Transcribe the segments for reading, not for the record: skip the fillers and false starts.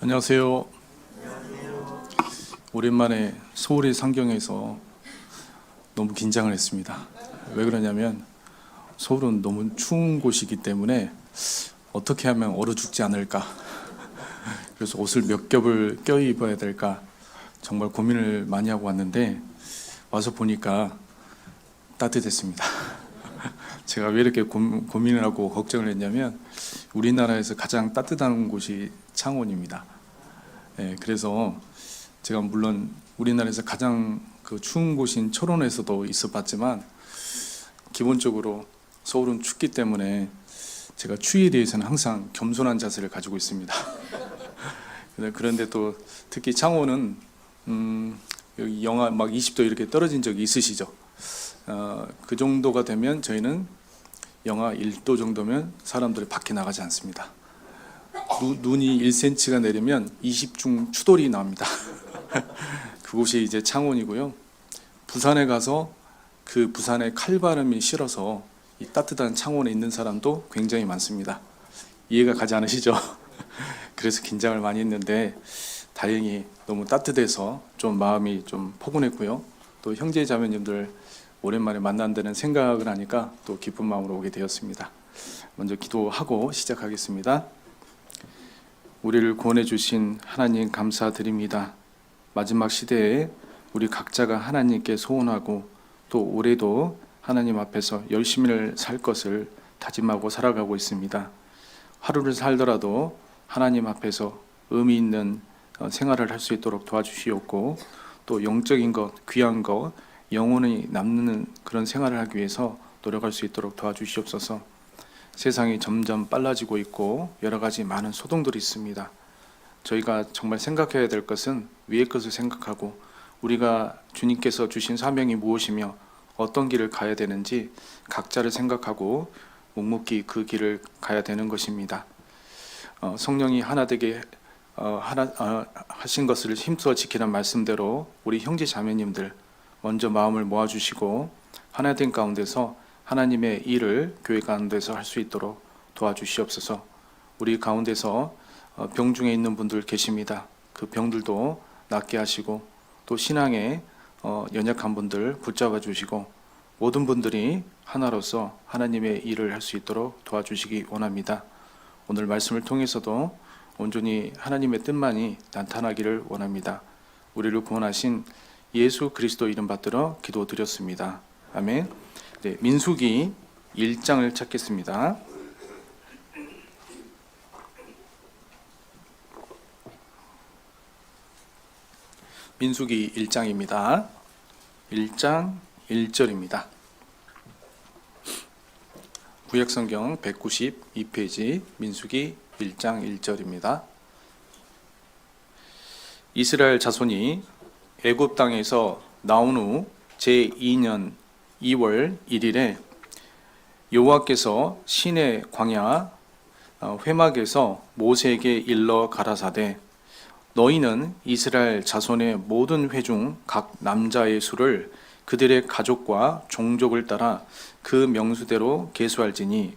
안녕하세요. 오랜만에 서울의 상경에서 너무 긴장을 했습니다. 왜 그러냐면 서울은 너무 추운 곳이기 때문에 어떻게 하면 얼어 죽지 않을까. 그래서 옷을 몇 겹을 껴입어야 될까 정말 고민을 많이 하고 왔는데 와서 보니까 따뜻했습니다. 제가 왜 이렇게 고민을 하고 걱정을 했냐면 우리나라에서 가장 따뜻한 곳이 창원입니다. 그래서 제가 물론 우리나라에서 가장 추운 곳인 철원에서도 있어봤지만 기본적으로 서울은 춥기 때문에 제가 추위에 대해서는 항상 겸손한 자세를 가지고 있습니다. 그런데 또 특히 창원은 여기 영하 막 20도 이렇게 떨어진 적이 있으시죠? 그 정도가 되면 저희는 영하 1도 정도면 사람들이 밖에 나가지 않습니다. 눈이 1cm가 내리면 20중 추돌이 나옵니다. 그곳이 이제 창원이고요. 부산에 가서 그 부산의 칼바람이 싫어서 이 따뜻한 창원에 있는 사람도 굉장히 많습니다. 이해가 가지 않으시죠? 그래서 긴장을 많이 했는데 다행히 너무 따뜻해서 좀 마음이 좀 포근했고요. 또 형제 자매님들 오랜만에 만난다는 생각을 하니까 또 기쁜 마음으로 오게 되었습니다. 먼저 기도하고 시작하겠습니다. 우리를 구원해 주신 하나님 감사드립니다. 마지막 시대에 우리 각자가 하나님께 소원하고 또 올해도 하나님 앞에서 열심히 살 것을 다짐하고 살아가고 있습니다. 하루를 살더라도 하나님 앞에서 의미 있는 생활을 할 수 있도록 도와주시옵고 또 영적인 것, 귀한 것, 영혼이 남는 그런 생활을 하기 위해서 노력할 수 있도록 도와주시옵소서. 세상이 점점 빨라지고 있고 여러 가지 많은 소동들이 있습니다. 저희가 정말 생각해야 될 것은 위의 것을 생각하고 우리가 주님께서 주신 사명이 무엇이며 어떤 길을 가야 되는지 각자를 생각하고 묵묵히 그 길을 가야 되는 것입니다. 성령이 하나 되게 하신 것을 힘써 지키는 말씀대로 우리 형제 자매님들 먼저 마음을 모아주시고 하나 된 가운데서 하나님의 일을 교회 가운데서 할 수 있도록 도와주시옵소서. 우리 가운데서 병 중에 있는 분들 계십니다. 그 병들도 낫게 하시고 또 신앙에 연약한 분들 붙잡아 주시고 모든 분들이 하나로서 하나님의 일을 할 수 있도록 도와주시기 원합니다. 오늘 말씀을 통해서도 온전히 하나님의 뜻만이 나타나기를 원합니다. 우리를 구원하신 예수 그리스도 이름 받들어 기도드렸습니다. 아멘. 네, 민수기 1장을 찾겠습니다. 민수기 1장입니다. 1장 1절입니다. 구약성경 192페이지 민수기 1장 1절입니다. 이스라엘 자손이 애굽 땅에서 나온 후 제2년 2월 1일에 여호와께서 시내 광야 회막에서 모세에게 일러 가라사대 너희는 이스라엘 자손의 모든 회 중 각 남자의 수를 그들의 가족과 종족을 따라 그 명수대로 계수할지니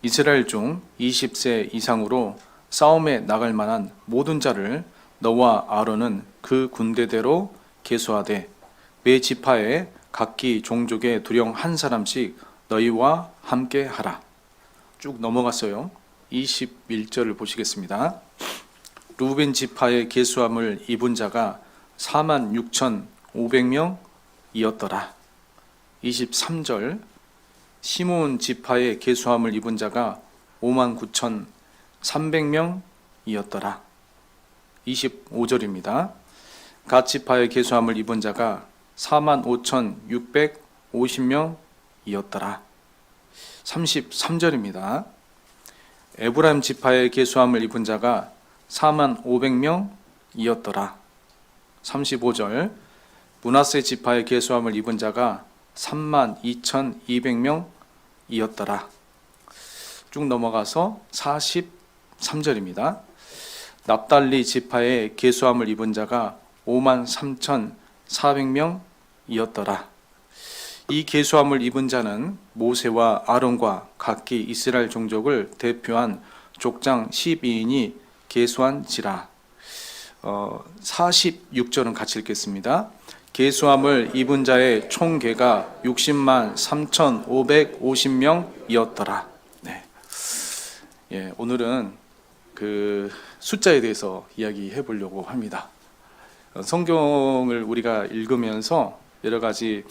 이스라엘 중 20세 이상으로 싸움에 나갈 만한 모든 자를 너와 아론은 그 군대대로 계수하되 매 지파에 각기 종족의 두령 한 사람씩 너희와 함께 하라. 쭉 넘어갔어요. 21절을 보시겠습니다. 루벤 지파의 계수함을 입은 자가 46,500명이었더라. 23절 시므온 지파의 계수함을 입은 자가 59,300명이었더라. 25절입니다. 갓 지파의 계수함을 입은 자가 45,650명이었더라. 33절입니다. 에브라임 지파의 계수함을 입은 자가 45,000명이었더라. 35절 므낫세 지파의 계수함을 입은 자가 32,200명이었더라. 쭉 넘어가서 43절입니다. 납달리 지파의 계수함을 입은 자가 53,400명이었더라. 이 계수함을 입은 자는 모세와 아론과 각기 이스라엘 종족을 대표한 족장 12인이 계수한지라. 46절은 같이 읽겠습니다. 계수함을 입은 자의 총 계가 60만 3,550명이었더라. 네. 예, 오늘은 그 숫자에 대해서 이야기해 보려고 합니다. 성경을 우리가 읽으면서 여러 가지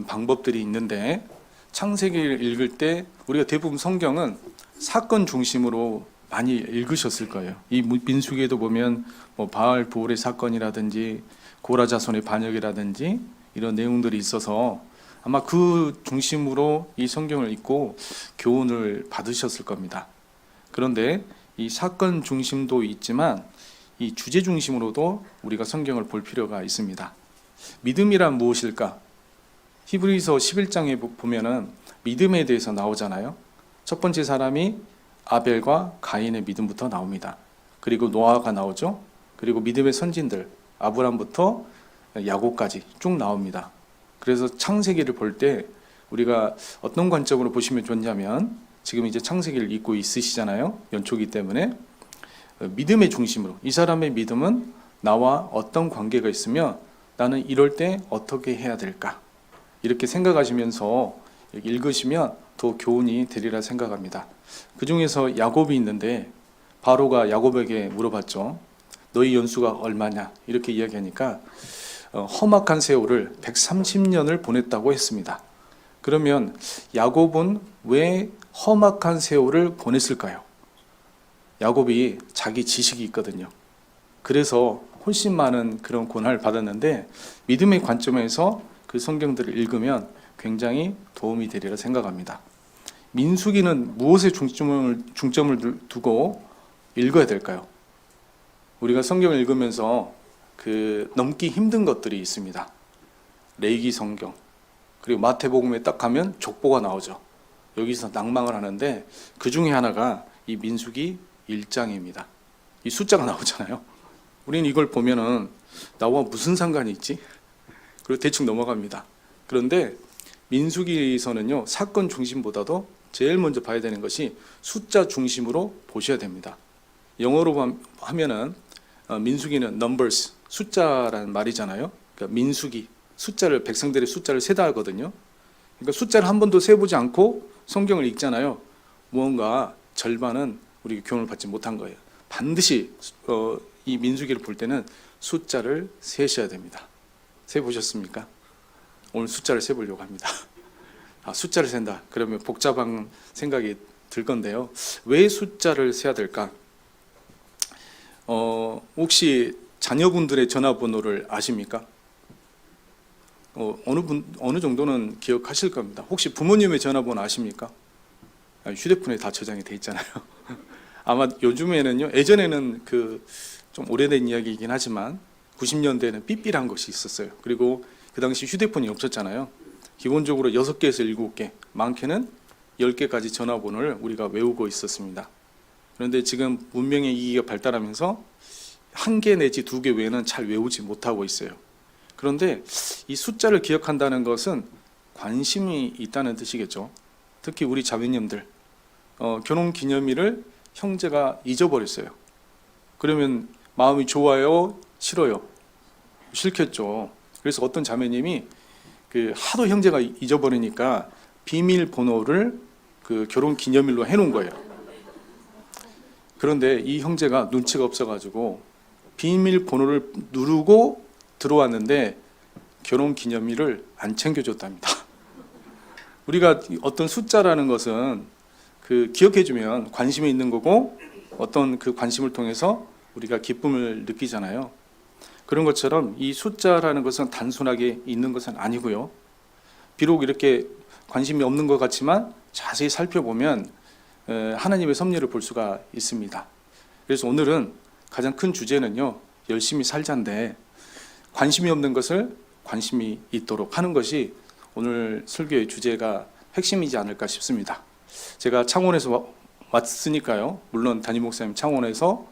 방법들이 있는데, 창세기를 읽을 때 우리가 대부분 성경은 사건 중심으로 많이 읽으셨을 거예요. 이 민수기에도 보면 뭐 바알 부올의 사건이라든지 고라 자손의 반역이라든지 이런 내용들이 있어서 아마 그 중심으로 이 성경을 읽고 교훈을 받으셨을 겁니다. 그런데 이 사건 중심도 있지만 이 주제 중심으로도 우리가 성경을 볼 필요가 있습니다. 믿음이란 무엇일까? 히브리서 11장에 보면은 믿음에 대해서 나오잖아요. 첫 번째 사람이 아벨과 가인의 믿음부터 나옵니다. 그리고 노아가 나오죠. 그리고 믿음의 선진들 아브람부터 야곱까지 쭉 나옵니다. 그래서 창세기를 볼 때 우리가 어떤 관점으로 보시면 좋냐면, 지금 이제 창세기를 읽고 있으시잖아요. 연초기 때문에 믿음의 중심으로, 이 사람의 믿음은 나와 어떤 관계가 있으며 나는 이럴 때 어떻게 해야 될까, 이렇게 생각하시면서 읽으시면 더 교훈이 되리라 생각합니다. 그 중에서 야곱이 있는데, 바로가 야곱에게 물어봤죠. 너희 연수가 얼마냐? 이렇게 이야기하니까 험악한 세월을 130년을 보냈다고 했습니다. 그러면 야곱은 왜 험악한 세월을 보냈을까요? 야곱이 자기 지식이 있거든요. 그래서 훨씬 많은 그런 권한을 받았는데, 믿음의 관점에서 그 성경들을 읽으면 굉장히 도움이 되리라 생각합니다. 민수기는 무엇에 중점을 두고 읽어야 될까요? 우리가 성경을 읽으면서 넘기 힘든 것들이 있습니다. 레위기 성경, 그리고 마태복음에 딱 가면 족보가 나오죠. 여기서 낭망을 하는데 그 중에 하나가 이 민수기 1장입니다. 이 숫자가 나오잖아요. 우리는 이걸 보면은 나와 무슨 상관이 있지? 그리고 대충 넘어갑니다. 그런데 민수기에서는요, 사건 중심보다도 제일 먼저 봐야 되는 것이 숫자 중심으로 보셔야 됩니다. 영어로 하면은 민수기는 numbers, 숫자라는 말이잖아요. 그러니까 민수기, 숫자를, 백성들의 숫자를 세다 하거든요. 그러니까 숫자를 한 번도 세보지 않고 성경을 읽잖아요. 무언가 절반은 우리가 교훈을 받지 못한 거예요. 반드시 이 민수기를 볼 때는 숫자를 세셔야 됩니다. 세보셨습니까? 오늘 숫자를 세보려고 합니다. 숫자를 센다. 그러면 복잡한 생각이 들 건데요. 왜 숫자를 세야 될까? 혹시 자녀분들의 전화번호를 아십니까? 어느 정도는 기억하실 겁니다. 혹시 부모님의 전화번호 아십니까? 휴대폰에 다 저장이 돼 있잖아요. 아마 요즘에는요, 예전에는 좀 오래된 이야기이긴 하지만 90년대에는 삐삐란 것이 있었어요. 그리고 그 당시 휴대폰이 없었잖아요. 기본적으로 6개에서 7개, 많게는 10개까지 전화번호를 우리가 외우고 있었습니다. 그런데 지금 문명의 이기가 발달하면서 1개 내지 2개 외에는 잘 외우지 못하고 있어요. 그런데 이 숫자를 기억한다는 것은 관심이 있다는 뜻이겠죠. 특히 우리 자매님들, 결혼기념일을 형제가 잊어버렸어요. 그러면 마음이 좋아요? 싫어요? 싫겠죠. 그래서 어떤 자매님이 하도 형제가 잊어버리니까 비밀번호를 결혼기념일로 해놓은 거예요. 그런데 이 형제가 눈치가 없어가지고 비밀번호를 누르고 들어왔는데 결혼기념일을 안 챙겨줬답니다. 우리가 어떤 숫자라는 것은 기억해주면 관심이 있는 거고, 어떤 그 관심을 통해서 우리가 기쁨을 느끼잖아요. 그런 것처럼 이 숫자라는 것은 단순하게 있는 것은 아니고요. 비록 이렇게 관심이 없는 것 같지만 자세히 살펴보면 하나님의 섭리를 볼 수가 있습니다. 그래서 오늘은 가장 큰 주제는요, 열심히 살자인데, 관심이 없는 것을 관심이 있도록 하는 것이 오늘 설교의 주제가 핵심이지 않을까 싶습니다. 제가 창원에서 왔으니까요, 물론 담임 목사님 창원에서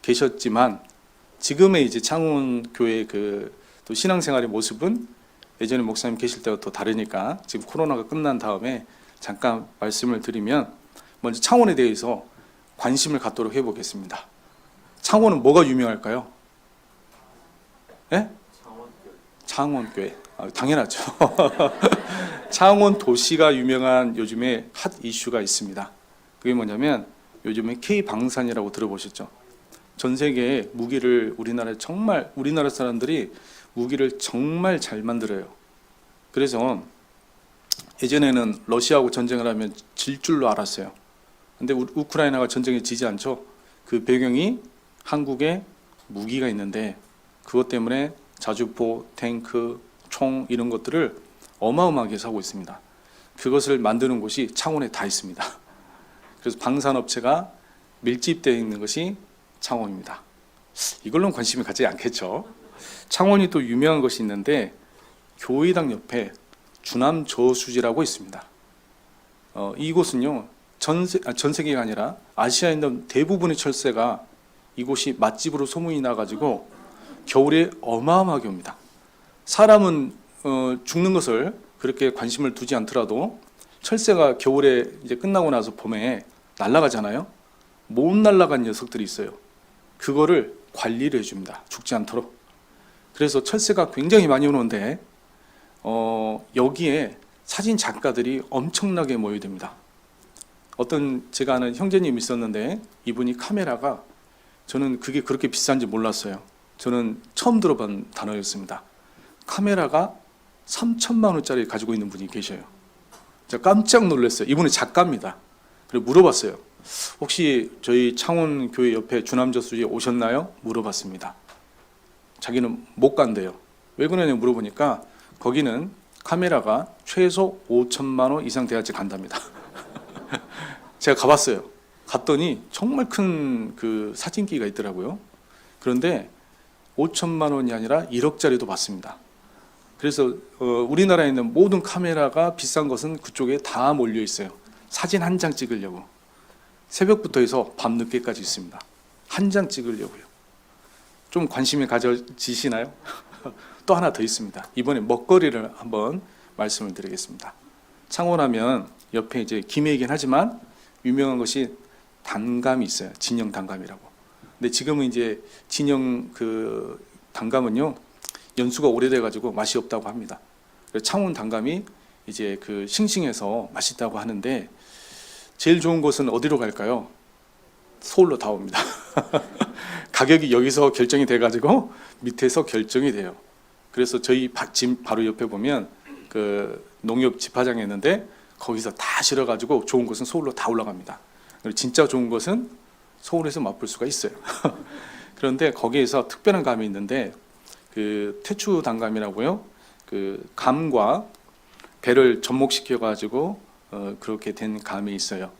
계셨지만 지금의 이제 창원 교회 또 신앙생활의 모습은 예전에 목사님 계실 때와 또 다르니까 지금 코로나가 끝난 다음에 잠깐 말씀을 드리면, 먼저 창원에 대해서 관심을 갖도록 해보겠습니다. 창원은 뭐가 유명할까요? 예? 창원교회. 당연하죠. 창원 도시가 유명한 요즘에 핫 이슈가 있습니다. 그게 뭐냐면 요즘에 K 방산이라고 들어보셨죠? 전 세계에 무기를 우리나라 사람들이 무기를 정말 잘 만들어요. 그래서 예전에는 러시아하고 전쟁을 하면 질 줄로 알았어요. 근데 우크라이나가 전쟁에 지지 않죠. 그 배경이 한국에 무기가 있는데 그것 때문에 자주포, 탱크, 총 이런 것들을 어마어마하게 사고 있습니다. 그것을 만드는 곳이 창원에 다 있습니다. 그래서 방산업체가 밀집되어 있는 것이 창원입니다. 이걸로는 관심이 가지 않겠죠. 창원이 또 유명한 것이 있는데 교의당 옆에 주남 저수지라고 있습니다. 이곳은요 전 세계가 아니라 아시아에 있는 대부분의 철새가 이곳이 맛집으로 소문이 나가지고 겨울에 어마어마하게 옵니다. 사람은 죽는 것을 그렇게 관심을 두지 않더라도 철새가 겨울에 이제 끝나고 나서 봄에 날아가잖아요. 못 날아간 녀석들이 있어요. 그거를 관리를 해줍니다. 죽지 않도록. 그래서 철새가 굉장히 많이 오는데 여기에 사진 작가들이 엄청나게 모여듭니다. 어떤 제가 아는 형제님이 있었는데 이분이 카메라가 저는 그게 그렇게 비싼지 몰랐어요. 저는 처음 들어본 단어였습니다. 카메라가 3천만 원짜리 가지고 있는 분이 계셔요. 제가 깜짝 놀랐어요. 이분은 작가입니다. 그리고 물어봤어요. 혹시 저희 창원교회 옆에 주남저수지에 오셨나요? 물어봤습니다. 자기는 못 간대요. 왜 그러냐 물어보니까 거기는 카메라가 최소 5천만 원 이상 돼야지 간답니다. 제가 가봤어요. 갔더니 정말 큰 그 사진기가 있더라고요. 그런데 5천만 원이 아니라 1억짜리도 받습니다. 그래서 우리나라에 있는 모든 카메라가 비싼 것은 그쪽에 다 몰려 있어요. 사진 한 장 찍으려고. 새벽부터 해서 밤늦게까지 있습니다. 한 장 찍으려고요. 좀 관심이 가져지시나요? 또 하나 더 있습니다. 이번에 먹거리를 한번 말씀을 드리겠습니다. 창원하면 옆에 이제 김해이긴 하지만 유명한 것이 단감이 있어요. 진영 단감이라고. 근데 지금은 이제 진영 그 단감은요 연수가 오래돼 가지고 맛이 없다고 합니다. 창원 단감이 이제 그 싱싱해서 맛있다고 하는데 제일 좋은 곳은 어디로 갈까요? 서울로 다 옵니다. 가격이 여기서 결정이 돼 가지고 밑에서 결정이 돼요. 그래서 저희 집 바로 옆에 보면 그 농협 집화장이 있는데 거기서 다 실어 가지고 좋은 곳은 서울로 다 올라갑니다. 그리고 진짜 좋은 것은 서울에서 맛볼 수가 있어요. 그런데 거기에서 특별한 감이 있는데 그 태추 단감이라고요. 그 감과 배를 접목시켜 가지고 그렇게 된 감이 있어요.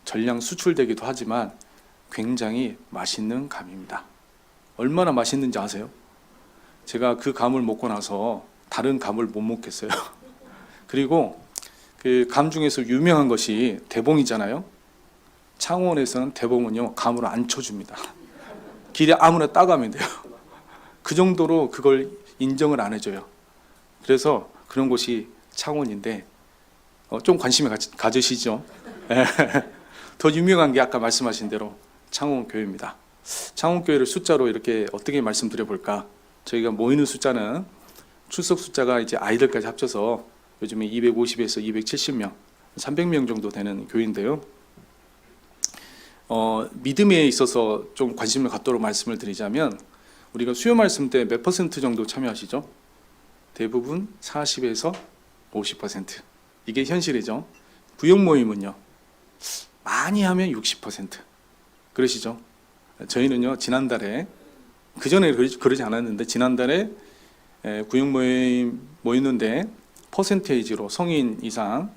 전량 수출되기도 하지만 굉장히 맛있는 감입니다. 얼마나 맛있는지 아세요? 제가 그 감을 먹고 나서 다른 감을 못 먹겠어요. 그리고 그 감 중에서 유명한 것이 대봉이잖아요. 창원에서는 대봉은요 감으로 안 쳐줍니다. 길에 아무나 따가면 돼요. 그 정도로 그걸 인정을 안 해줘요. 그래서 그런 곳이 창원인데 좀 관심이 가지시죠. 더 유명한 게 아까 말씀하신 대로 창원교회입니다. 창원교회를 숫자로 이렇게 어떻게 말씀드려 볼까? 저희가 모이는 숫자는 출석 숫자가 이제 아이들까지 합쳐서 요즘에 250에서 270명, 300명 정도 되는 교회인데요. 믿음에 있어서 좀 관심을 갖도록 말씀을 드리자면 우리가 수요 말씀 때 몇 퍼센트 정도 참여하시죠? 대부분 40에서 50%. 이게 현실이죠. 구역 모임은요. 많이 하면 60%. 그러시죠? 저희는요. 지난달에 그전에 그러지 않았는데 지난달에 구역 모임 모였는데 퍼센테이지로 성인 이상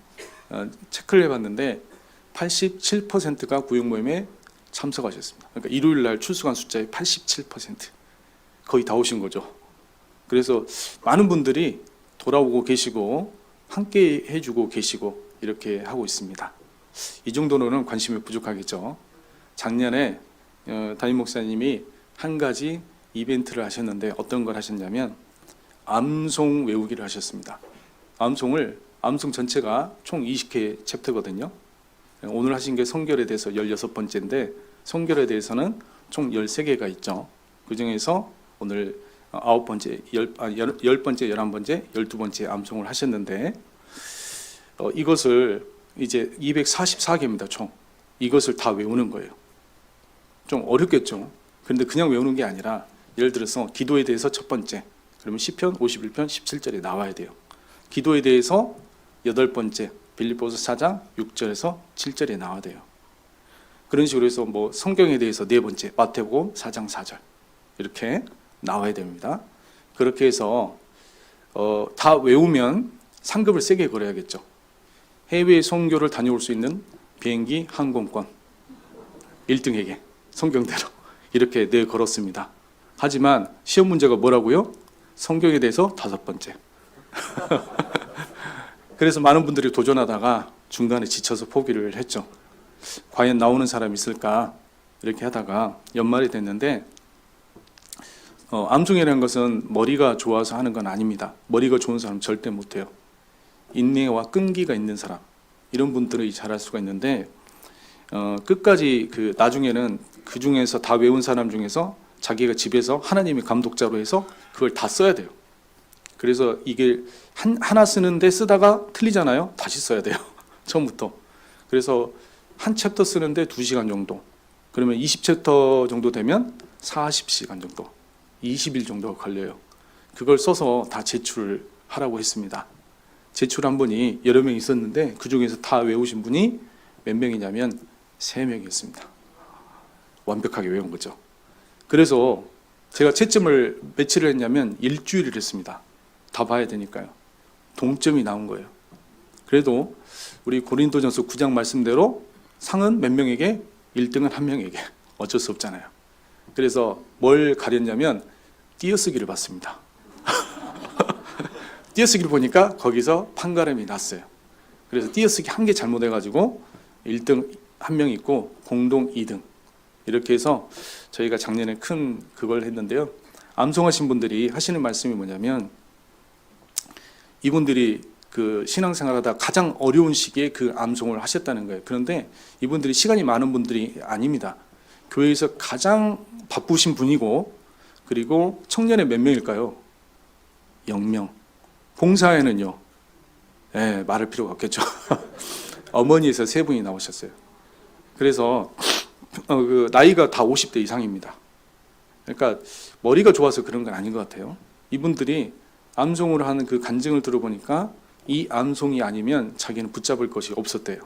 체크를 해봤는데 87%가 구역 모임에 참석하셨습니다. 그러니까 일요일 날 출석한 숫자의 87%. 거의 다 오신 거죠. 그래서 많은 분들이 돌아오고 계시고 함께 해주고 계시고 이렇게 하고 있습니다. 이 정도로는 관심이 부족하겠죠. 작년에 담임 목사님이 한 가지 이벤트를 하셨는데 어떤 걸 하셨냐면 암송 외우기를 하셨습니다. 암송 전체가 총 20개 챕터거든요. 오늘 하신 게 성결에 대해서 16번째인데 성결에 대해서는 총 13개가 있죠. 그 중에서 오늘 9번째, 10번째, 11번째, 12번째 암송을 하셨는데 이것을 이제 244개입니다. 총. 이것을 다 외우는 거예요. 좀 어렵겠죠. 그런데 그냥 외우는 게 아니라 예를 들어서 기도에 대해서 첫 번째, 그러면 시편 51편 17절에 나와야 돼요. 기도에 대해서 8번째, 빌립보서 4장 6절에서 7절에 나와야 돼요. 그런 식으로 해서 뭐 성경에 대해서 4번째, 마태복음 4장 4절 이렇게 나와야 됩니다. 그렇게 해서 다 외우면 상급을 세게 걸어야겠죠. 해외 선교를 다녀올 수 있는 비행기 항공권 1등에게 성경대로 이렇게 내 걸었습니다. 하지만 시험 문제가 뭐라고요? 성경에 대해서 5번째. 그래서 많은 분들이 도전하다가 중간에 지쳐서 포기를 했죠. 과연 나오는 사람이 있을까? 이렇게 하다가 연말이 됐는데 암송이라는 것은 머리가 좋아서 하는 건 아닙니다. 머리가 좋은 사람 절대 못해요. 인내와 끈기가 있는 사람, 이런 분들이 잘할 수가 있는데 끝까지 나중에는 그 중에서 다 외운 사람 중에서 자기가 집에서 하나님이 감독자로 해서 그걸 다 써야 돼요. 그래서 이게 하나 쓰는데 쓰다가 틀리잖아요. 다시 써야 돼요. 처음부터. 그래서 한 챕터 쓰는데 2시간 정도, 그러면 20챕터 정도 되면 40시간 정도, 20일 정도가 걸려요. 그걸 써서 다 제출을 하라고 했습니다. 제출한 분이 여러 명 있었는데 그 중에서 다 외우신 분이 몇 명이냐면 3명이었습니다. 완벽하게 외운 거죠. 그래서 제가 채점을 며칠을 했냐면 일주일을 했습니다. 다 봐야 되니까요. 동점이 나온 거예요. 그래도 우리 고린도전서 9장 말씀대로 상은 몇 명에게, 1등은 한 명에게. 어쩔 수 없잖아요. 그래서 뭘 가렸냐면 띄어쓰기를 봤습니다. 띄어쓰기를 보니까 거기서 판가름이 났어요. 그래서 띄어쓰기 한 개 잘못해가지고 1등 한 명 있고 공동 2등 이렇게 해서 저희가 작년에 큰 그걸 했는데요. 암송하신 분들이 하시는 말씀이 뭐냐면 이분들이 그 신앙생활하다 가장 어려운 시기에 그 암송을 하셨다는 거예요. 그런데 이분들이 시간이 많은 분들이 아닙니다. 교회에서 가장 바쁘신 분이고, 그리고 청년에 몇 명일까요? 0명. 봉사에는요, 말할 필요가 없겠죠. 어머니에서 3분이 나오셨어요. 그래서 그 나이가 다 50대 이상입니다. 그러니까 머리가 좋아서 그런 건 아닌 것 같아요. 이분들이 암송을 하는 그 간증을 들어보니까 이 암송이 아니면 자기는 붙잡을 것이 없었대요.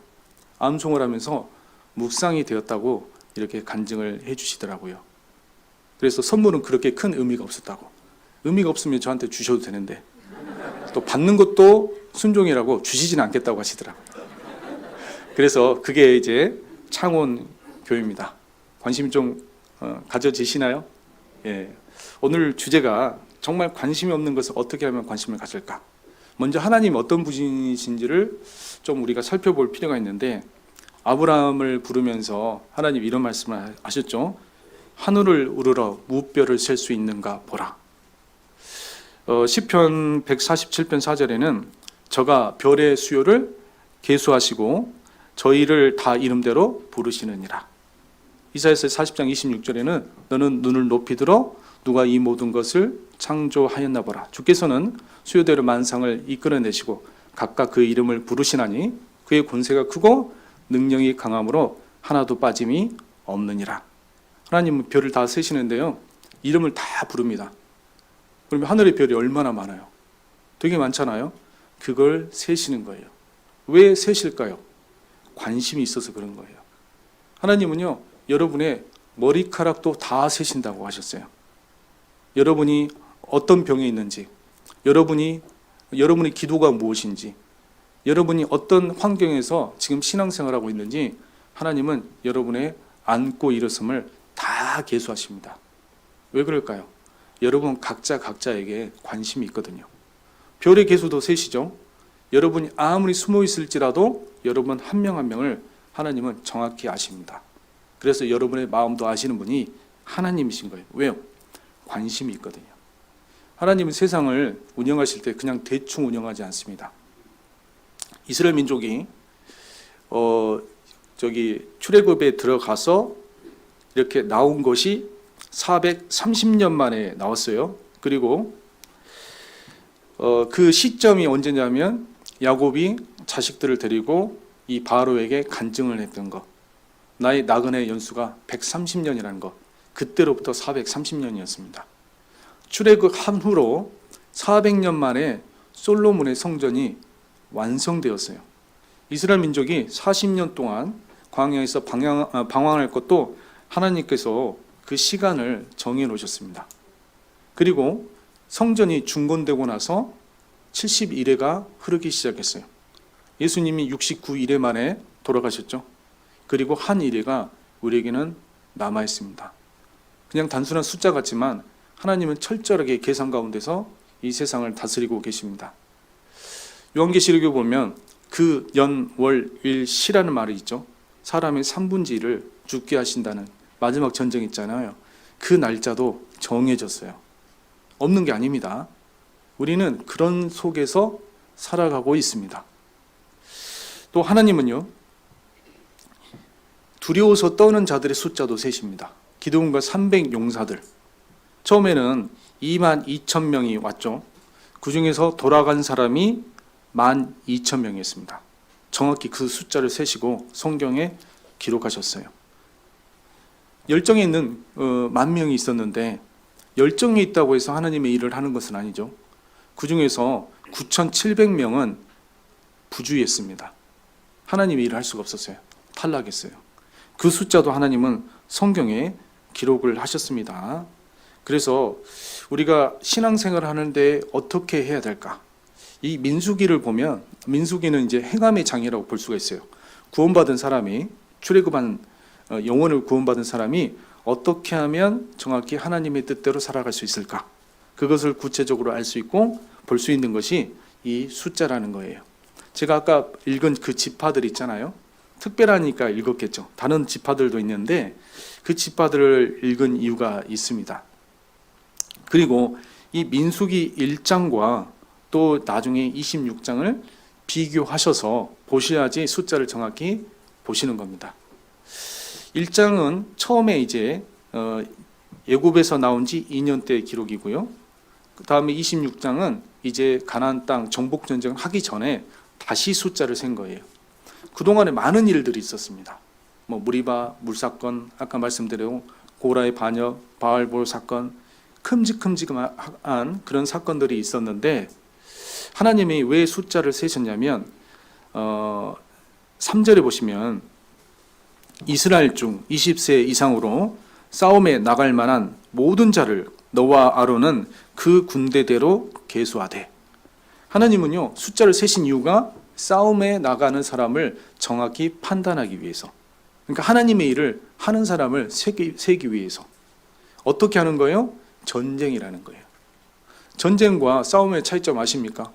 암송을 하면서 묵상이 되었다고 이렇게 간증을 해주시더라고요. 그래서 선물은 그렇게 큰 의미가 없었다고. 의미가 없으면 저한테 주셔도 되는데 또 받는 것도 순종이라고 주시지는 않겠다고 하시더라고요. 그래서 그게 이제 창원 교회입니다. 관심 좀 가져지시나요? 예. 오늘 주제가 정말 관심이 없는 것을 어떻게 하면 관심을 가질까? 먼저 하나님이 어떤 분이신지를 좀 우리가 살펴볼 필요가 있는데, 아브라함을 부르면서 하나님 이런 말씀을 하셨죠. 하늘을 우러러 무별을 셀 수 있는가 보라. 시편 147편 4절에는 저가 별의 수요를 계수하시고 저희를 다 이름대로 부르시느니라. 이사야서 40장 26절에는 너는 눈을 높이 들어 누가 이 모든 것을 창조하였나 보라. 주께서는 수요대로 만상을 이끌어내시고 각각 그 이름을 부르시나니 그의 권세가 크고 능력이 강함으로 하나도 빠짐이 없느니라. 하나님은 별을 다 세시는데요, 이름을 다 부릅니다. 그러면 하늘의 별이 얼마나 많아요? 되게 많잖아요. 그걸 세시는 거예요. 왜 세실까요? 관심이 있어서 그런 거예요. 하나님은요, 여러분의 머리카락도 다 세신다고 하셨어요. 여러분이 어떤 병에 있는지, 여러분의 기도가 무엇인지, 여러분이 어떤 환경에서 지금 신앙생활하고 있는지 하나님은 여러분의 앉고 일어섬을 다 계수하십니다. 왜 그럴까요? 여러분 각자에게 관심이 있거든요. 별의 계수도 세시죠. 여러분이 아무리 숨어 있을지라도 여러분 한 명 한 명을 하나님은 정확히 아십니다. 그래서 여러분의 마음도 아시는 분이 하나님이신 거예요. 왜요? 관심이 있거든요. 하나님은 세상을 운영하실 때 그냥 대충 운영하지 않습니다. 이스라엘 민족이 출애굽에 들어가서 이렇게 나온 것이 430년 만에 나왔어요. 그리고 그 시점이 언제냐면 야곱이 자식들을 데리고 이 바로에게 간증을 했던 것, 나의 나그네 연수가 130년이라는 것, 그때로부터 430년이었습니다. 출애굽한 후로 400년 만에 솔로몬의 성전이 완성되었어요. 이스라엘 민족이 40년 동안 광야에서 방황할 것도 하나님께서 그 시간을 정해 놓으셨습니다. 그리고 성전이 중건되고 나서 71회가 흐르기 시작했어요. 예수님이 69일에 만에 돌아가셨죠. 그리고 한 일회가 우리에게는 남아 있습니다. 그냥 단순한 숫자 같지만 하나님은 철저하게 계산 가운데서 이 세상을 다스리고 계십니다. 요한계시록에 보면 그 연, 월, 일, 시라는 말이 있죠. 사람의 3분의 1을 죽게 하신다는 마지막 전쟁 있잖아요. 그 날짜도 정해졌어요. 없는 게 아닙니다. 우리는 그런 속에서 살아가고 있습니다. 또 하나님은요, 두려워서 떠는 자들의 숫자도 셋입니다. 기드온과 300 용사들, 처음에는 22,000명이 왔죠. 그 중에서 돌아간 사람이 12,000명이었습니다. 정확히 그 숫자를 세시고 성경에 기록하셨어요. 열정에 있는 10,000명이 있었는데, 열정이 있다고 해서 하나님의 일을 하는 것은 아니죠. 그 중에서 9,700명은 부주의했습니다. 하나님의 일을 할 수가 없었어요. 탈락했어요. 그 숫자도 하나님은 성경에 기록을 하셨습니다. 그래서 우리가 신앙생활을 하는데 어떻게 해야 될까? 이 민수기를 보면, 민수기는 이제 행함의 장이라고 볼 수가 있어요. 구원받은 사람이, 출애굽한 영혼을 구원받은 사람이 어떻게 하면 정확히 하나님의 뜻대로 살아갈 수 있을까? 그것을 구체적으로 알 수 있고 볼 수 있는 것이 이 숫자라는 거예요. 제가 아까 읽은 그 지파들 있잖아요. 특별하니까 읽었겠죠. 다른 지파들도 있는데 그 지파들을 읽은 이유가 있습니다. 그리고 이 민수기 1장과 또 나중에 26장을 비교하셔서 보셔야지 숫자를 정확히 보시는 겁니다. 1장은 처음에 이제 애굽에서 나온 지 2년 때 기록이고요. 그 다음에 26장은 이제 가나안 땅 정복 전쟁을 하기 전에 다시 숫자를 센 거예요. 그동안에 많은 일들이 있었습니다. 무리바 물사건, 아까 말씀드린 고라의 반역, 바알볼 사건, 큼직큼직한 그런 사건들이 있었는데 하나님이 왜 숫자를 세셨냐면 3절에 보시면 이스라엘 중 20세 이상으로 싸움에 나갈 만한 모든 자를 너와 아론은 그 군대대로 계수하되. 하나님은요, 숫자를 세신 이유가 싸움에 나가는 사람을 정확히 판단하기 위해서, 그러니까 하나님의 일을 하는 사람을 세기 위해서. 어떻게 하는 거예요? 전쟁이라는 거예요. 전쟁과 싸움의 차이점 아십니까?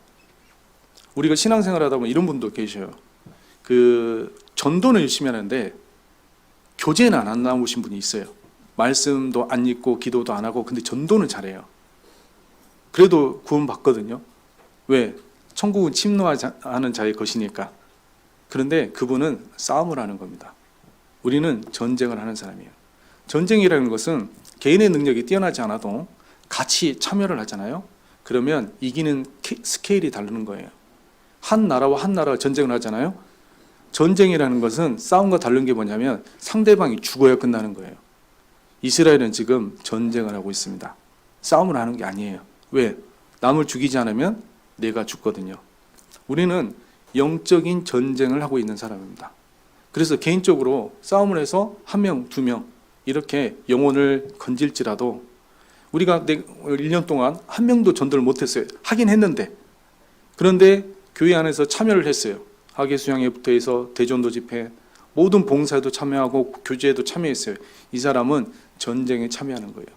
우리가 신앙생활 하다 보면 이런 분도 계셔요. 그 전도는 열심히 하는데 교제는 안 나오신 분이 있어요. 말씀도 안 읽고 기도도 안 하고 근데 전도는 잘해요. 그래도 구원 받거든요. 왜? 천국은 침노하는 자의 것이니까. 그런데 그분은 싸움을 하는 겁니다. 우리는 전쟁을 하는 사람이에요. 전쟁이라는 것은 개인의 능력이 뛰어나지 않아도 같이 참여를 하잖아요. 그러면 이기는 스케일이 다르는 거예요. 한 나라와 한 나라가 전쟁을 하잖아요. 전쟁이라는 것은 싸움과 다른 게 뭐냐면 상대방이 죽어야 끝나는 거예요. 이스라엘은 지금 전쟁을 하고 있습니다. 싸움을 하는 게 아니에요. 왜? 남을 죽이지 않으면 내가 죽거든요. 우리는 영적인 전쟁을 하고 있는 사람입니다. 그래서 개인적으로 싸움을 해서 1명, 2명 이렇게 영혼을 건질지라도 우리가 1년 동안 한 명도 전도를 못했어요. 하긴 했는데, 그런데 교회 안에서 참여를 했어요. 학예 수양회부터 해서 대전도 집회, 모든 봉사에도 참여하고 교제에도 참여했어요. 이 사람은 전쟁에 참여하는 거예요.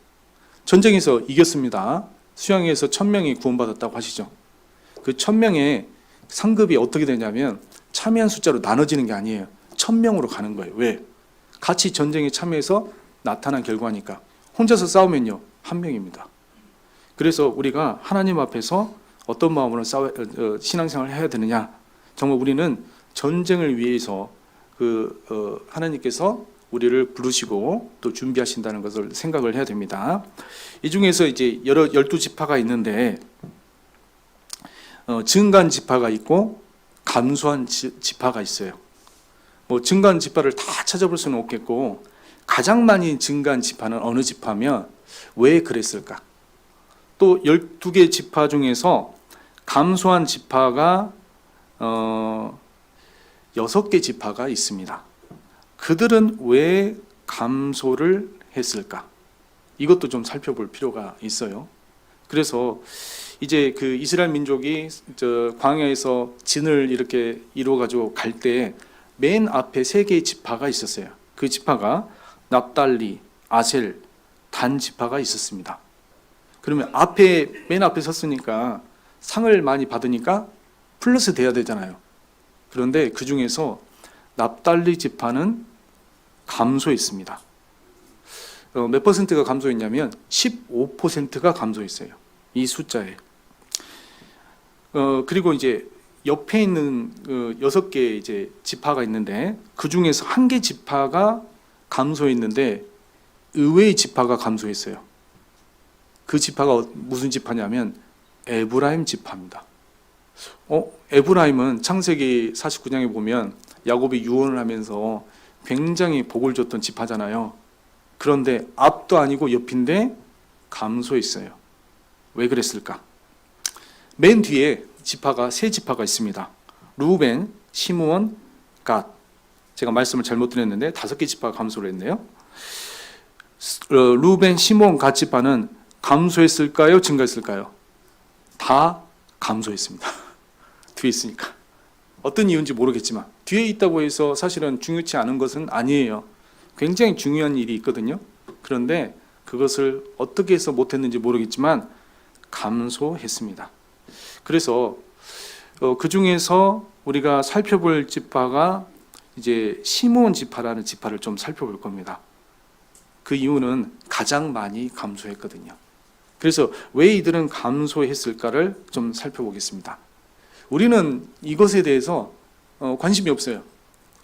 전쟁에서 이겼습니다. 수양회에서 1,000명이 구원받았다고 하시죠. 그 1,000명의 상급이 어떻게 되냐면 참여한 숫자로 나눠지는 게 아니에요. 1,000명으로 가는 거예요. 왜? 같이 전쟁에 참여해서 나타난 결과니까. 혼자서 싸우면요, 1명입니다. 그래서 우리가 하나님 앞에서 어떤 마음으로 신앙생활을 해야 되느냐? 정말 우리는 전쟁을 위해서 하나님께서 우리를 부르시고 또 준비하신다는 것을 생각을 해야 됩니다. 이 중에서 이제 12지파가 있는데 증가한 지파가 있고 감소한 지파가 있어요. 뭐 증가한 지파를 다 찾아볼 수는 없겠고 가장 많이 증가한 지파는 어느 지파면 왜 그랬을까? 또 12개 지파 중에서 감소한 지파가 6개 지파가 있습니다. 그들은 왜 감소를 했을까? 이것도 좀 살펴볼 필요가 있어요. 그래서 이제 그 이스라엘 민족이 광야에서 진을 이렇게 이루어 가지고 갈 때 맨 앞에 3개의 지파가 있었어요. 그 지파가 납달리, 아셀, 단 지파가 있었습니다. 그러면 맨 앞에 섰으니까 상을 많이 받으니까 플러스 돼야 되잖아요. 그런데 그 중에서 납달리 지파는 감소했습니다. 몇 퍼센트가 감소했냐면 15%가 감소했어요. 이 숫자에. 그리고 이제 옆에 있는 6개 이제 지파가 있는데 그 중에서 1개 지파가 감소했는데 의외의 지파가 감소했어요. 그 지파가 무슨 지파냐면 에브라임 지파입니다. 에브라임은 창세기 49장에 보면 야곱이 유언을 하면서 굉장히 복을 줬던 지파잖아요. 그런데 앞도 아니고 옆인데 감소했어요. 왜 그랬을까? 맨 뒤에 지파가 3지파가 있습니다. 루벤, 시므온, 갓. 제가 말씀을 잘못 드렸는데 5개 지파가 감소를 했네요. 루벤, 시므온, 갓 지파는 감소했을까요? 증가했을까요? 다 감소했습니다. 뒤에 있으니까. 어떤 이유인지 모르겠지만 뒤에 있다고 해서 사실은 중요치 않은 것은 아니에요. 굉장히 중요한 일이 있거든요. 그런데 그것을 어떻게 해서 못했는지 모르겠지만 감소했습니다. 그래서 그 중에서 우리가 살펴볼 지파가 이제 시므온 지파라는 지파를 좀 살펴볼 겁니다. 그 이유는 가장 많이 감소했거든요. 그래서 왜 이들은 감소했을까를 좀 살펴보겠습니다. 우리는 이것에 대해서 관심이 없어요.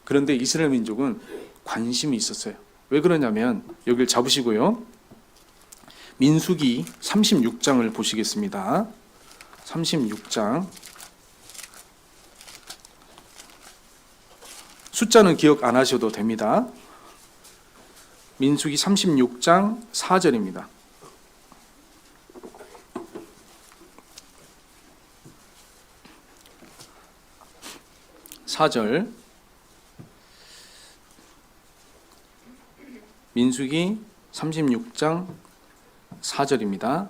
그런데 이스라엘 민족은 관심이 있었어요. 왜 그러냐면 여기를 잡으시고요. 민수기 36장을 보시겠습니다. 36장. 숫자는 기억 안 하셔도 됩니다. 민수기 36장 4절입니다. 4절. 민수기 36장 4절입니다.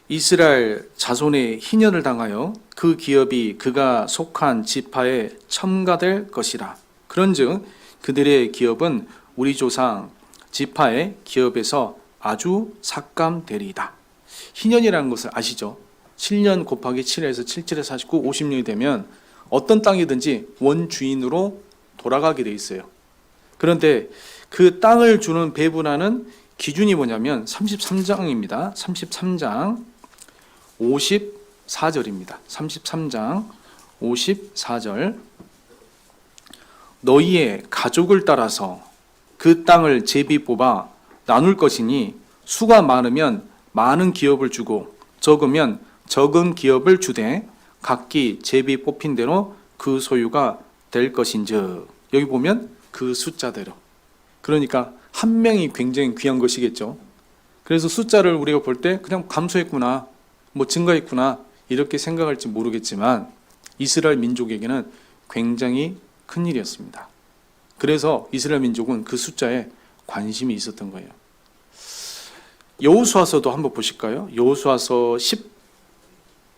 이스라엘 자손의 희년을 당하여 그 기업이 그가 속한 지파에 첨가될 것이라. 그런즉 그들의 기업은 우리 조상 지파의 기업에서 아주 삭감되리이다. 희년이라는 것을 아시죠? 7년 곱하기 7에서 77에서 49, 50년이 되면 어떤 땅이든지 원주인으로 돌아가게 돼 있어요. 그런데 그 땅을 주는 배분하는 기준이 뭐냐면 33장입니다. 33장 54절입니다. 33장 54절. 너희의 가족을 따라서 그 땅을 제비 뽑아 나눌 것이니 수가 많으면 많은 기업을 주고 적으면 적은 기업을 주되 각기 제비 뽑힌 대로 그 소유가 될 것인즉. 여기 보면 그 숫자대로. 그러니까 한 명이 굉장히 귀한 것이겠죠. 그래서 숫자를 우리가 볼 때 그냥 감소했구나, 뭐 증가했구나 이렇게 생각할지 모르겠지만 이스라엘 민족에게는 굉장히 큰 일이었습니다. 그래서 이스라엘 민족은 그 숫자에 관심이 있었던 거예요. 여호수아서도 한번 보실까요? 여호수아서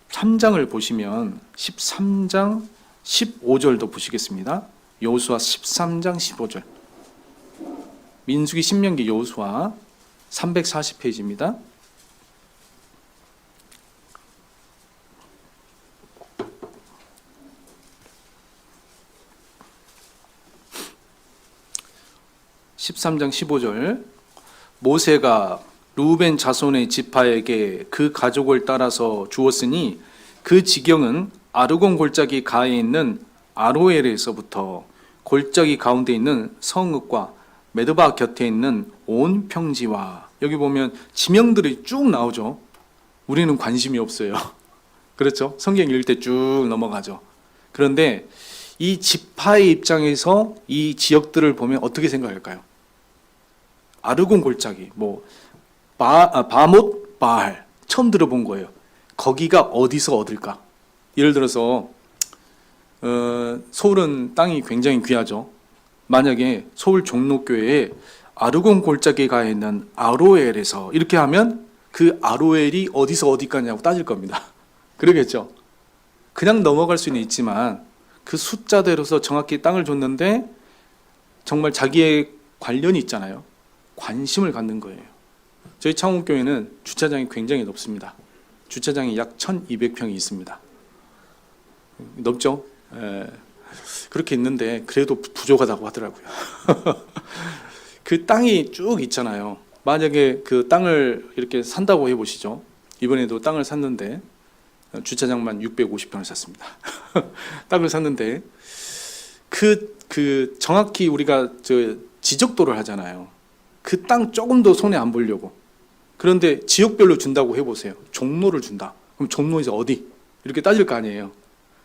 13장을 보시면 13장 15절도 보시겠습니다. 여호수아 13장 15절. 민수기, 신명기, 여호수아 340페이지입니다. (13장 15절) 모세가 루벤 자손의 지파에게 그 가족을 따라서 주었으니 그 지경은 아르곤 골짜기 가에 있는 아로엘에서부터 골짜기 가운데 있는 성읍과 메드바 곁에 있는 온 평지와, 여기 보면 지명들이 쭉 나오죠. 우리는 관심이 없어요. 그렇죠? 성경 읽을 때 쭉 넘어가죠. 그런데 이 지파의 입장에서 이 지역들을 보면 어떻게 생각할까요? 아르곤 골짜기, 바못 바알, 처음 들어본 거예요. 거기가 어디서 얻을까? 예를 들어서 서울은 땅이 굉장히 귀하죠. 만약에 서울 종로교회에 아르곤 골짜기가 있는 아로엘에서 이렇게 하면 그 아로엘이 어디서 어디까지냐고 따질 겁니다. 그러겠죠. 그냥 넘어갈 수는 있지만 그 숫자대로서 정확히 땅을 줬는데 정말 자기의 관련이 있잖아요. 관심을 갖는 거예요. 저희 창원교회는 주차장이 굉장히 넓습니다. 주차장이 약 1200평이 있습니다. 넓죠? 그렇게 있는데 그래도 부족하다고 하더라고요. 그 땅이 쭉 있잖아요. 만약에 그 땅을 이렇게 산다고 해보시죠. 이번에도 땅을 샀는데 주차장만 650평을 샀습니다. 땅을 샀는데 그 정확히 우리가 지적도를 하잖아요. 그 땅 조금 더 손에 안 보려고. 그런데 지역별로 준다고 해보세요. 종로를 준다. 그럼 종로에서 어디? 이렇게 따질 거 아니에요.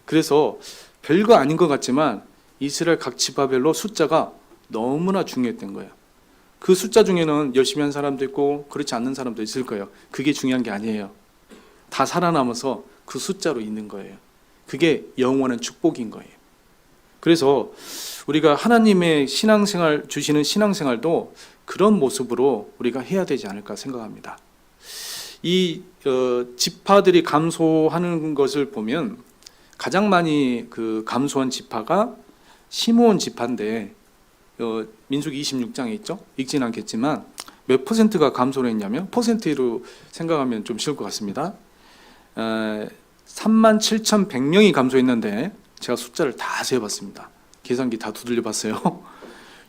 그래서 별거 아닌 것 같지만 이스라엘 각 지파별로 숫자가 너무나 중요했던 거예요. 그 숫자 중에는 열심히 한 사람도 있고 그렇지 않는 사람도 있을 거예요. 그게 중요한 게 아니에요. 다 살아남아서 그 숫자로 있는 거예요. 그게 영원한 축복인 거예요. 그래서 우리가 하나님의 신앙생활 주시는 신앙생활도 그런 모습으로 우리가 해야 되지 않을까 생각합니다. 이 지파들이 감소하는 것을 보면 가장 많이 그 감소한 지파가 시므온 지파인데 민수기 26장에 있죠. 읽진 않겠지만 몇 퍼센트가 감소를 했냐면, 퍼센트로 생각하면 좀 쉬울 것 같습니다. 37,100명이 감소했는데 제가 숫자를 다 세어봤습니다. 계산기 다 두들려봤어요.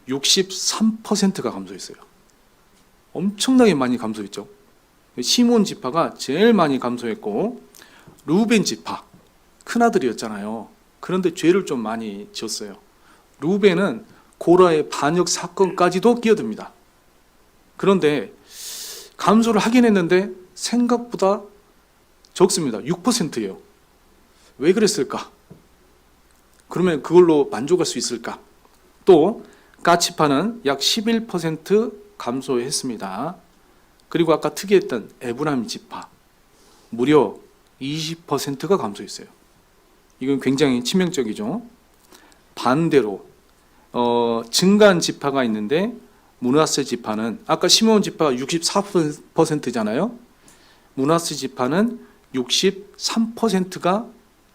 63%가 감소했어요. 엄청나게 많이 감소했죠. 시몬 지파가 제일 많이 감소했고, 루벤 지파 큰아들이었잖아요. 그런데 죄를 좀 많이 지었어요. 루벤은 고라의 반역 사건까지도 끼어듭니다. 그런데 감소를 하긴 했는데 생각보다 적습니다. 6%예요. 왜 그랬을까? 그러면 그걸로 만족할 수 있을까? 또 갓지파는 약 11% 감소했습니다. 그리고 아까 특이했던 에브라임 지파 무려 20%가 감소했어요. 이건 굉장히 치명적이죠. 반대로 증가한 지파가 있는데 므낫세 지파는, 아까 시므온 지파가 64%잖아요. 므낫세 지파는 63%가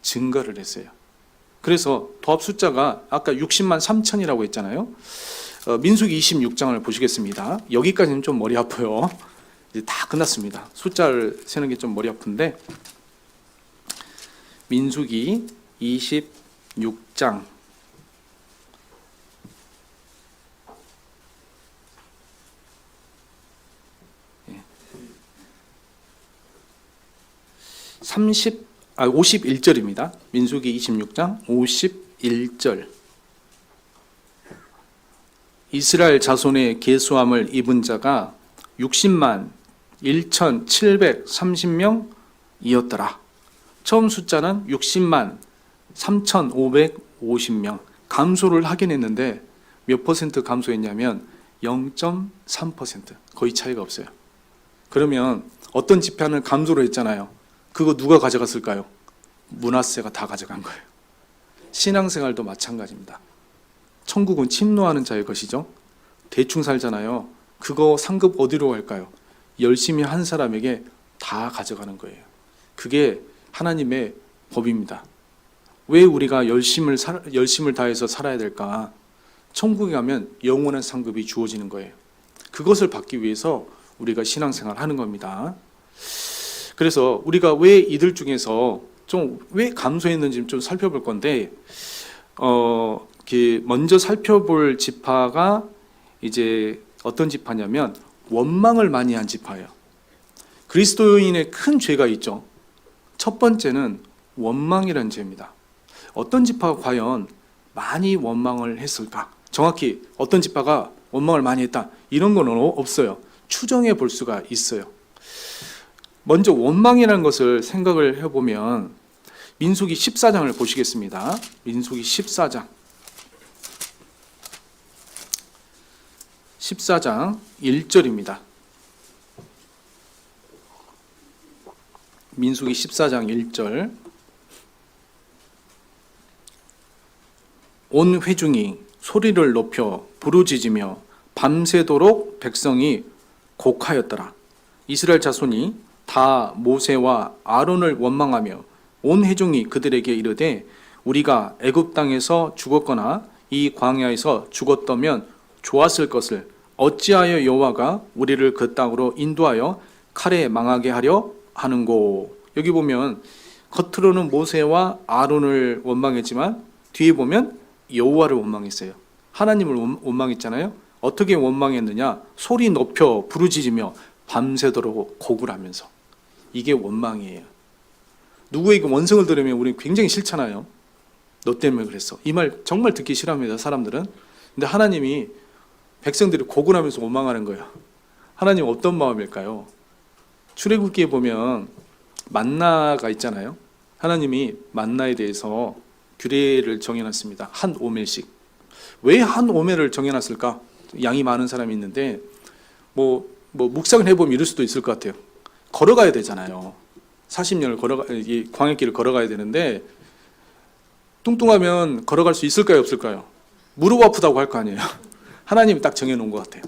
증가를 했어요. 그래서 도합 숫자가 아까 60만 3천이라고 했잖아요. 민수기 26장을 보시겠습니다. 여기까지는 좀 머리 아파요. 이제 다 끝났습니다. 숫자를 세는 게 좀 머리 아픈데, 민수기 26장 51절입니다. 민수기 26장 51절. 이스라엘 자손의 계수함을 입은 자가 60만 1,730명이었더라. 처음 숫자는 60만 3,550명. 감소를 하긴 했는데 몇 퍼센트 감소했냐면 0.3%. 거의 차이가 없어요. 그러면 어떤 지파는 감소를 했잖아요. 그거 누가 가져갔을까요? 므낫세가 다 가져간 거예요. 신앙생활도 마찬가지입니다. 천국은 침노하는 자의 것이죠. 대충 살잖아요. 그거 상급 어디로 갈까요? 열심히 한 사람에게 다 가져가는 거예요. 그게 하나님의 법입니다. 왜 우리가 열심을 다해서 살아야 될까? 천국에 가면 영원한 상급이 주어지는 거예요. 그것을 받기 위해서 우리가 신앙생활 하는 겁니다. 그래서 우리가 왜 이들 중에서 좀 왜 감소했는지 좀 살펴볼 건데, 먼저 살펴볼 지파가 이제 어떤 지파냐면 원망을 많이 한 지파예요. 그리스도인의 큰 죄가 있죠. 첫 번째는 원망이라는 죄입니다. 어떤 지파가 과연 많이 원망을 했을까? 정확히 어떤 지파가 원망을 많이 했다. 이런 건 없어요. 추정해 볼 수가 있어요. 먼저 원망이라는 것을 생각을 해보면 민수기 14장을 보시겠습니다. 민수기 14장 1절입니다. 민수기 14장 1절. 온 회중이 소리를 높여 부르짖으며 밤새도록 백성이 곡하였더라. 이스라엘 자손이 다 모세와 아론을 원망하며 온 회중이 그들에게 이르되 우리가 애굽 땅에서 죽었거나 이 광야에서 죽었다면 좋았을 것을 어찌하여 여호와가 우리를 그 땅으로 인도하여 칼에 망하게 하려 하는고. 여기 보면 겉으로는 모세와 아론을 원망했지만 뒤에 보면 여호와를 원망했어요. 하나님을 원망했잖아요. 어떻게 원망했느냐? 소리 높여 부르짖으며 밤새도록 곡을 하면서. 이게 원망이에요. 누구에게 원성을 들으면 우리는 굉장히 싫잖아요. 너 때문에 그랬어. 이 말 정말 듣기 싫어합니다, 사람들은. 근데 하나님이 백성들이 곡을 하면서 원망하는 거예요. 하나님 어떤 마음일까요? 출애굽기에 보면 만나가 있잖아요. 하나님이 만나에 대해서 규례를 정해놨습니다. 한 오멜씩. 왜 한 오멜을 정해놨을까? 양이 많은 사람이 있는데 뭐 묵상을 해보면 이럴 수도 있을 것 같아요. 걸어가야 되잖아요. 40년을 이 광야길을 걸어가야 되는데 뚱뚱하면 걸어갈 수 있을까요, 없을까요? 무릎 아프다고 할 거 아니에요. 하나님이 딱 정해놓은 것 같아요.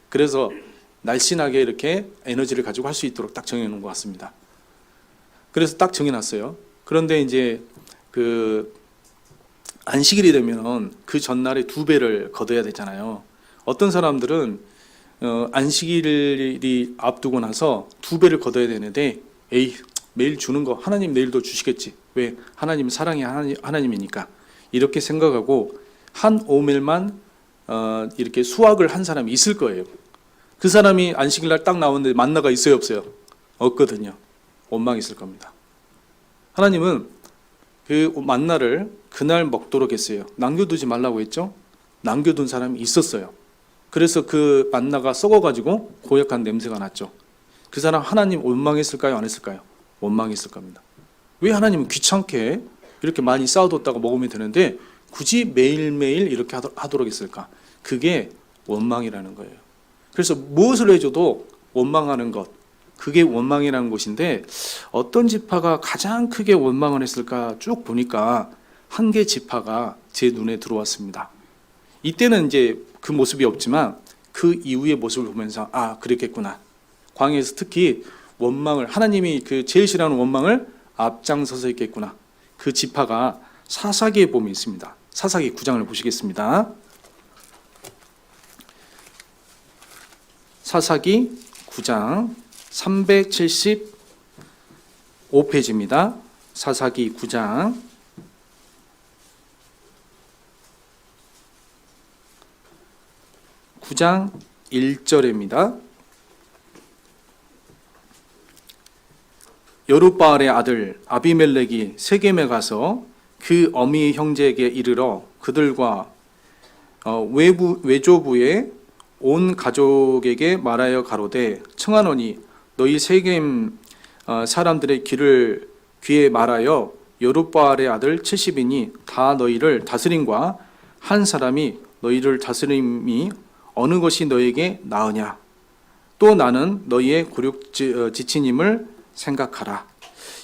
그래서 날씬하게 이렇게 에너지를 가지고 할 수 있도록 딱 정해놓은 것 같습니다. 그래서 딱 정해놨어요. 그런데 이제 그 안식일이 되면 그 전날에 2배를 거둬야 되잖아요. 어떤 사람들은 안식일이 앞두고 나서 2배를 거둬야 되는데 에이, 매일 주는 거 하나님 내일도 주시겠지. 왜? 하나님은 사랑의 하나님이니까. 이렇게 생각하고 한 오멜만 이렇게 수확을 한 사람이 있을 거예요. 그 사람이 안식일날 딱 나오는데 만나가 있어요, 없어요? 없거든요. 원망이 있을 겁니다. 하나님은 그 만나를 그날 먹도록 했어요. 남겨두지 말라고 했죠? 남겨둔 사람이 있었어요. 그래서 그 만나가 썩어가지고 고약한 냄새가 났죠. 그 사람 하나님 원망했을까요? 안 했을까요? 원망했을 겁니다. 왜 하나님은 귀찮게 이렇게 많이 쌓아뒀다가 먹으면 되는데 굳이 매일매일 이렇게 하도록 했을까? 그게 원망이라는 거예요. 그래서 무엇을 해줘도 원망하는 것, 그게 원망이라는 것인데 어떤 지파가 가장 크게 원망을 했을까 쭉 보니까 한 개 지파가 제 눈에 들어왔습니다. 이때는 이제 그 모습이 없지만 그 이후의 모습을 보면서 아, 그랬겠구나. 광야에서 특히 원망을, 하나님이 그 제일 싫어하는 원망을 앞장서서 했겠구나. 그 지파가 사사기에 보면 있습니다. 사사기 9장을 보시겠습니다. 사사기 9장 375페이지입니다. 사사기 9장 1절입니다. 여룻바알의 아들 아비멜렉이 세겜에 가서 그 어미 형제에게 이르러 그들과 외조부의 온 가족에게 말하여 가로되 청하노니 너희 세겜 사람들의 귀에 말하여 여룻바알의 아들 70인이 다 너희를 다스림과 한 사람이 너희를 다스림이 어느 것이 너에게 나으냐. 또 나는 너희의 굴욕 지친임을 생각하라.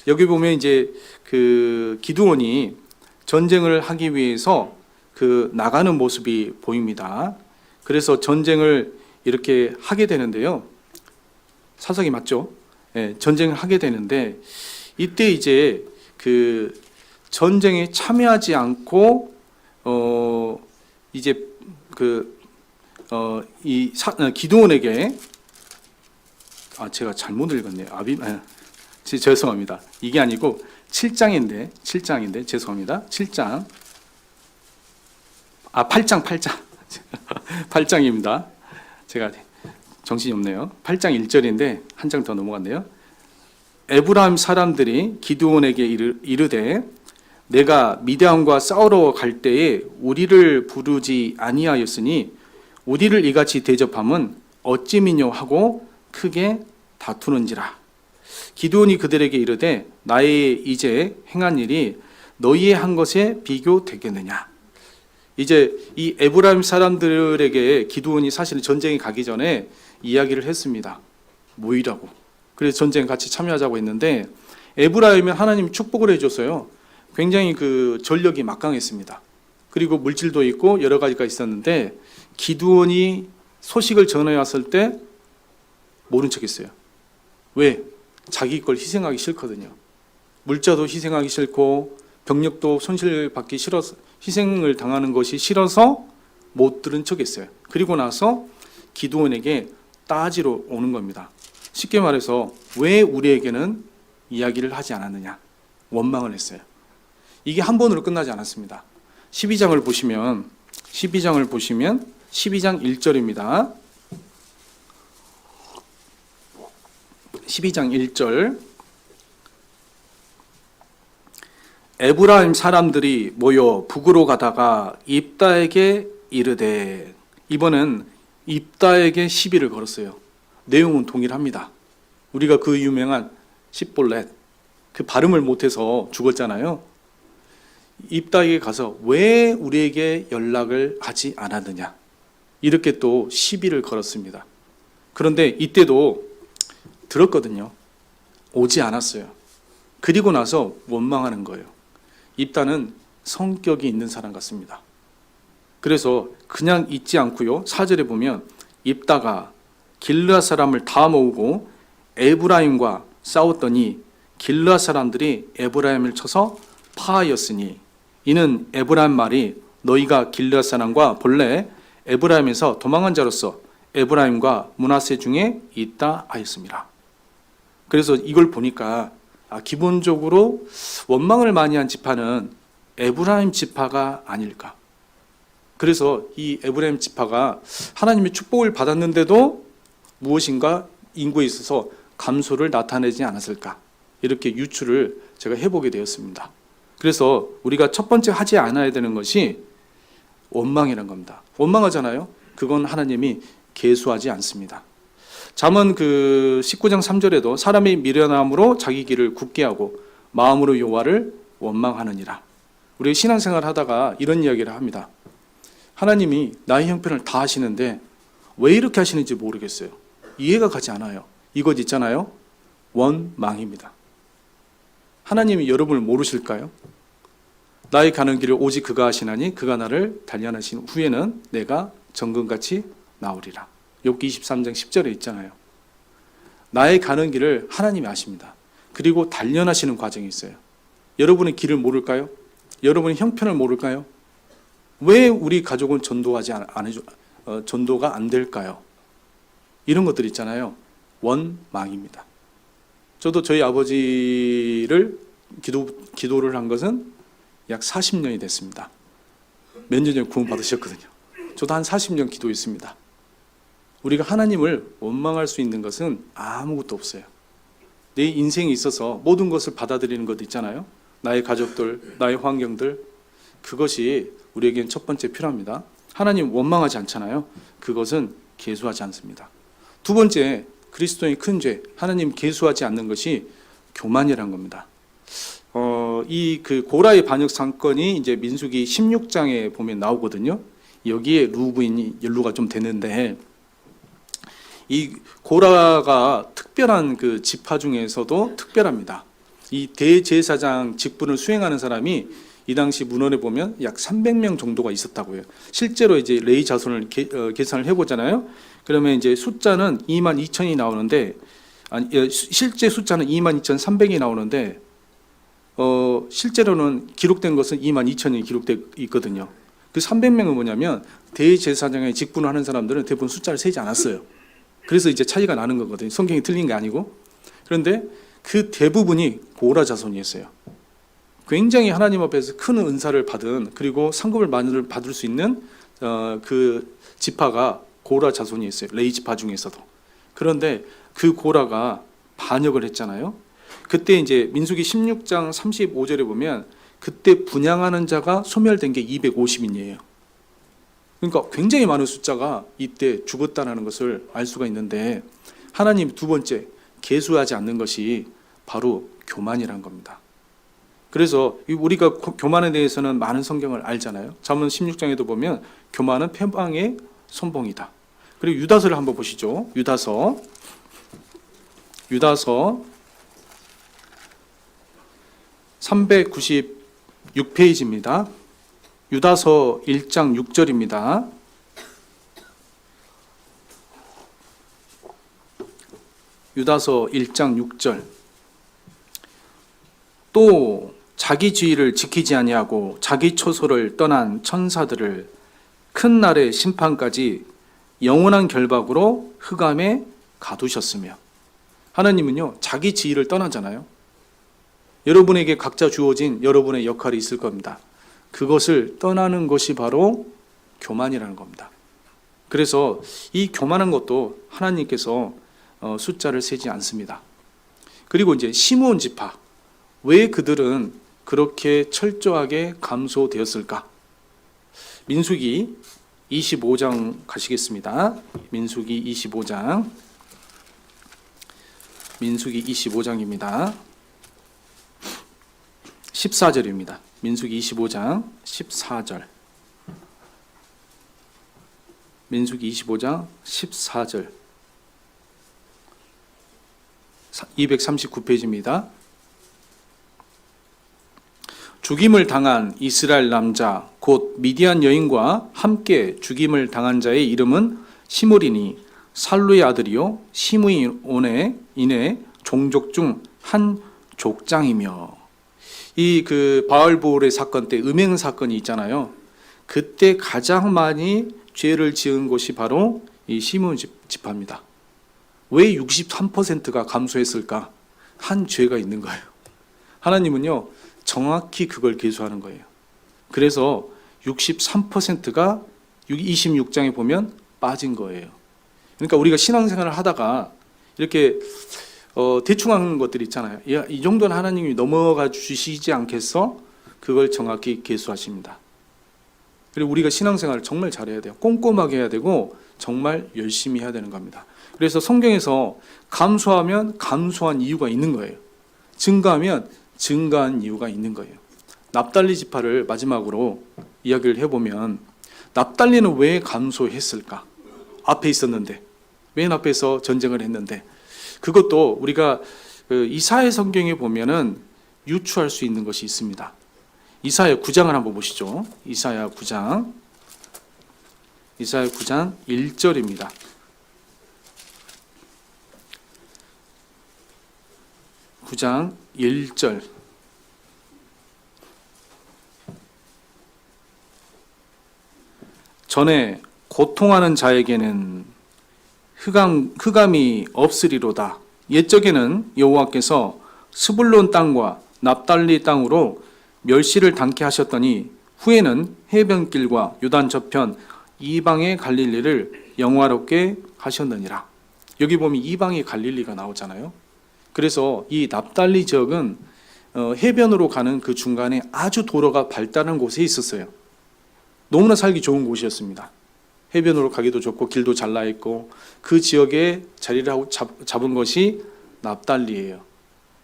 여기 보면 이제 그 기드온이 전쟁을 하기 위해서 그 나가는 모습이 보입니다. 그래서 전쟁을 이렇게 하게 되는데요. 사사기 맞죠? 네, 전쟁을 하게 되는데 이때 이제 그 전쟁에 참여하지 않고 이제 기드온에게 제가 잘못 읽었네요. 죄송합니다. 이게 아니고 7장인데 죄송합니다. 7장 8장 8장입니다. 제가 정신이 없네요. 8장 1절인데 한 장 더 넘어갔네요. 에브라임 사람들이 기드온에게 이르되 내가 미디안과 싸우러 갈 때에 우리를 부르지 아니하였으니 우리를 이같이 대접함은 어찌미뇨 하고 크게 다투는지라. 기드온이 그들에게 이르되 나의 이제 행한 일이 너희의 한 것에 비교되겠느냐. 이제 이 에브라임 사람들에게 기드온이 사실 전쟁에 가기 전에 이야기를 했습니다. 모이라고. 그래서 전쟁 같이 참여하자고 했는데 에브라임은 하나님이 축복을 해줬어요. 굉장히 그 전력이 막강했습니다. 그리고 물질도 있고 여러 가지가 있었는데 기드온이 소식을 전해 왔을 때 모른 척했어요. 왜? 자기 걸 희생하기 싫거든요. 물자도 희생하기 싫고 병력도 손실받기 싫어서 희생을 당하는 것이 싫어서 못 들은 척했어요. 그리고 나서 기드온에게 따지러 오는 겁니다. 쉽게 말해서 왜 우리에게는 이야기를 하지 않았느냐, 원망을 했어요. 이게 한 번으로 끝나지 않았습니다. 12장을 보시면 12장 1절입니다. 12장 1절. 에브라임 사람들이 모여 북으로 가다가 입다에게 이르되, 이번엔 입다에게 시비를 걸었어요. 내용은 동일합니다. 우리가 그 유명한 십볼렛, 그 발음을 못해서 죽었잖아요. 입다에게 가서 왜 우리에게 연락을 하지 않았느냐, 이렇게 또 시비를 걸었습니다. 그런데 이때도 들었거든요. 오지 않았어요. 그리고 나서 원망하는 거예요. 입다는 성격이 있는 사람 같습니다. 그래서 그냥 있지 않고요. 4절에 보면 입다가 길르앗 사람을 다 모으고 에브라임과 싸웠더니 길르앗 사람들이 에브라임을 쳐서 파하였으니 이는 에브라임 말이 너희가 길르앗 사람과 본래 에브라임에서 도망한 자로서 에브라임과 므낫세 중에 있다 하였습니다. 그래서 이걸 보니까 기본적으로 원망을 많이 한 지파는 에브라임 지파가 아닐까. 그래서 이 에브라임 지파가 하나님의 축복을 받았는데도 무엇인가 인구에 있어서 감소를 나타내지 않았을까, 이렇게 유추를 제가 해보게 되었습니다. 그래서 우리가 첫 번째 하지 않아야 되는 것이 원망이라는 겁니다. 원망하잖아요. 그건 하나님이 계수하지 않습니다. 잠언 19장 3절에도 사람이 미련함으로 자기 길을 굳게 하고 마음으로 여호와를 원망하느니라. 우리 신앙생활 하다가 이런 이야기를 합니다. 하나님이 나의 형편을 다 하시는데 왜 이렇게 하시는지 모르겠어요. 이해가 가지 않아요. 이것 있잖아요. 원망입니다. 하나님이 여러분을 모르실까요? 나의 가는 길을 오직 그가 하시나니 그가 나를 단련하신 후에는 내가 정금같이 나오리라. 욥기 23장 10절에 있잖아요. 나의 가는 길을 하나님이 아십니다. 그리고 단련하시는 과정이 있어요. 여러분의 길을 모를까요? 여러분의 형편을 모를까요? 왜 우리 가족은 전도가 안 될까요? 이런 것들 있잖아요. 원망입니다. 저도 저희 아버지를 기도를 한 것은 약 40년이 됐습니다. 몇 년 전에 구원 받으셨거든요. 저도 한 40년 기도했습니다. 우리가 하나님을 원망할 수 있는 것은 아무것도 없어요. 내 인생에 있어서 모든 것을 받아들이는 것 있잖아요. 나의 가족들, 나의 환경들, 그것이 우리에겐 첫 번째 필요합니다. 하나님 원망하지 않잖아요. 그것은 계수하지 않습니다. 두 번째, 그리스도의 큰 죄, 하나님 계수하지 않는 것이 교만이라는 겁니다. 이 고라의 반역 사건이 이제 민수기 16장에 보면 나오거든요. 여기에 루 부인이 연루가 좀 되는데, 이 고라가 특별한 그 지파 중에서도 특별합니다. 이 대제사장 직분을 수행하는 사람이 이 당시 문헌에 보면 약 300명 정도가 있었다고 해요. 실제로 이제 레위 자손을 계산을 해보잖아요. 그러면 이제 숫자는 22,000이 나오는데, 실제 숫자는 22,300이 나오는데, 실제로는 기록된 것은 22,000이 기록되어 있거든요. 그 300명은 뭐냐면 대제사장의 직분을 하는 사람들은 대부분 숫자를 세지 않았어요. 그래서 이제 차이가 나는 거거든요. 성경이 틀린 게 아니고. 그런데 그 대부분이 고라 자손이었어요. 굉장히 하나님 앞에서 큰 은사를 받은, 그리고 상급을 많이 받을 수 있는 그 지파가 고라 자손이었어요. 레위 지파 중에서도. 그런데 그 고라가 반역을 했잖아요. 그때 이제 민수기 16장 35절에 보면 그때 분향하는 자가 소멸된 게 250인이에요. 그러니까 굉장히 많은 숫자가 이때 죽었다는 것을 알 수가 있는데, 하나님 두 번째 계수하지 않는 것이 바로 교만이란 겁니다. 그래서 우리가 교만에 대해서는 많은 성경을 알잖아요. 잠언 16장에도 보면 교만은 패망의 선봉이다. 그리고 유다서를 한번 보시죠. 유다서 396페이지입니다. 유다서 1장 6절입니다. 유다서 1장 6절. 또 자기 주의를 지키지 아니하고 자기 처소를 떠난 천사들을 큰 날의 심판까지 영원한 결박으로 흑암에 가두셨으며. 하나님은요, 자기 지위를 떠나잖아요. 여러분에게 각자 주어진 여러분의 역할이 있을 겁니다. 그것을 떠나는 것이 바로 교만이라는 겁니다. 그래서 이 교만한 것도 하나님께서 숫자를 세지 않습니다. 그리고 이제 시므온 지파, 왜 그들은 그렇게 철저하게 감소되었을까? 민수기 25장 가시겠습니다. 민수기 25장입니다. 14절입니다. 민수기 25장 14절. 민수기 25장 14절. 239페이지입니다. 죽임을 당한 이스라엘 남자 곧 미디안 여인과 함께 죽임을 당한 자의 이름은 시므리니 살루의 아들이요 시므온의 이내 종족 중 한 족장이며. 이 바알볼의 사건 때 음행 사건이 있잖아요. 그때 가장 많이 죄를 지은 곳이 바로 이 시므온 지파입니다. 왜 63%가 감소했을까? 한 죄가 있는 거예요. 하나님은요, 정확히 그걸 계수하는 거예요. 그래서 63%가 26장에 보면 빠진 거예요. 그러니까 우리가 신앙생활을 하다가 이렇게 대충 하는 것들 있잖아요. 이 정도는 하나님이 넘어가 주시지 않겠어? 그걸 정확히 계수하십니다. 그리고 우리가 신앙생활을 정말 잘해야 돼요. 꼼꼼하게 해야 되고 정말 열심히 해야 되는 겁니다. 그래서 성경에서 감소하면 감소한 이유가 있는 거예요. 증가하면 증가한 이유가 있는 거예요. 납달리 지파를 마지막으로 이야기를 해보면, 납달리는 왜 감소했을까? 앞에 있었는데, 맨 앞에서 전쟁을 했는데, 그것도 우리가 이사야 성경에 보면은 유추할 수 있는 것이 있습니다. 이사야 9장을 한번 보시죠. 이사야 9장 1절입니다. (9장 1절) 전에 고통하는 자에게는 흑암이 없으리로다. 옛적에는 여호와께서 스불론 땅과 납달리 땅으로 멸시를 당케 하셨더니 후에는 해변길과 요단 저편 이방의 갈릴리를 영화롭게 하셨느니라. 여기 보면 이방의 갈릴리가 나오잖아요. 그래서 이 납달리 지역은 해변으로 가는 그 중간에 아주 도로가 발달한 곳에 있었어요. 너무나 살기 좋은 곳이었습니다. 해변으로 가기도 좋고 길도 잘 나 있고, 그 지역에 자리를 하고 잡은 것이 납달리예요.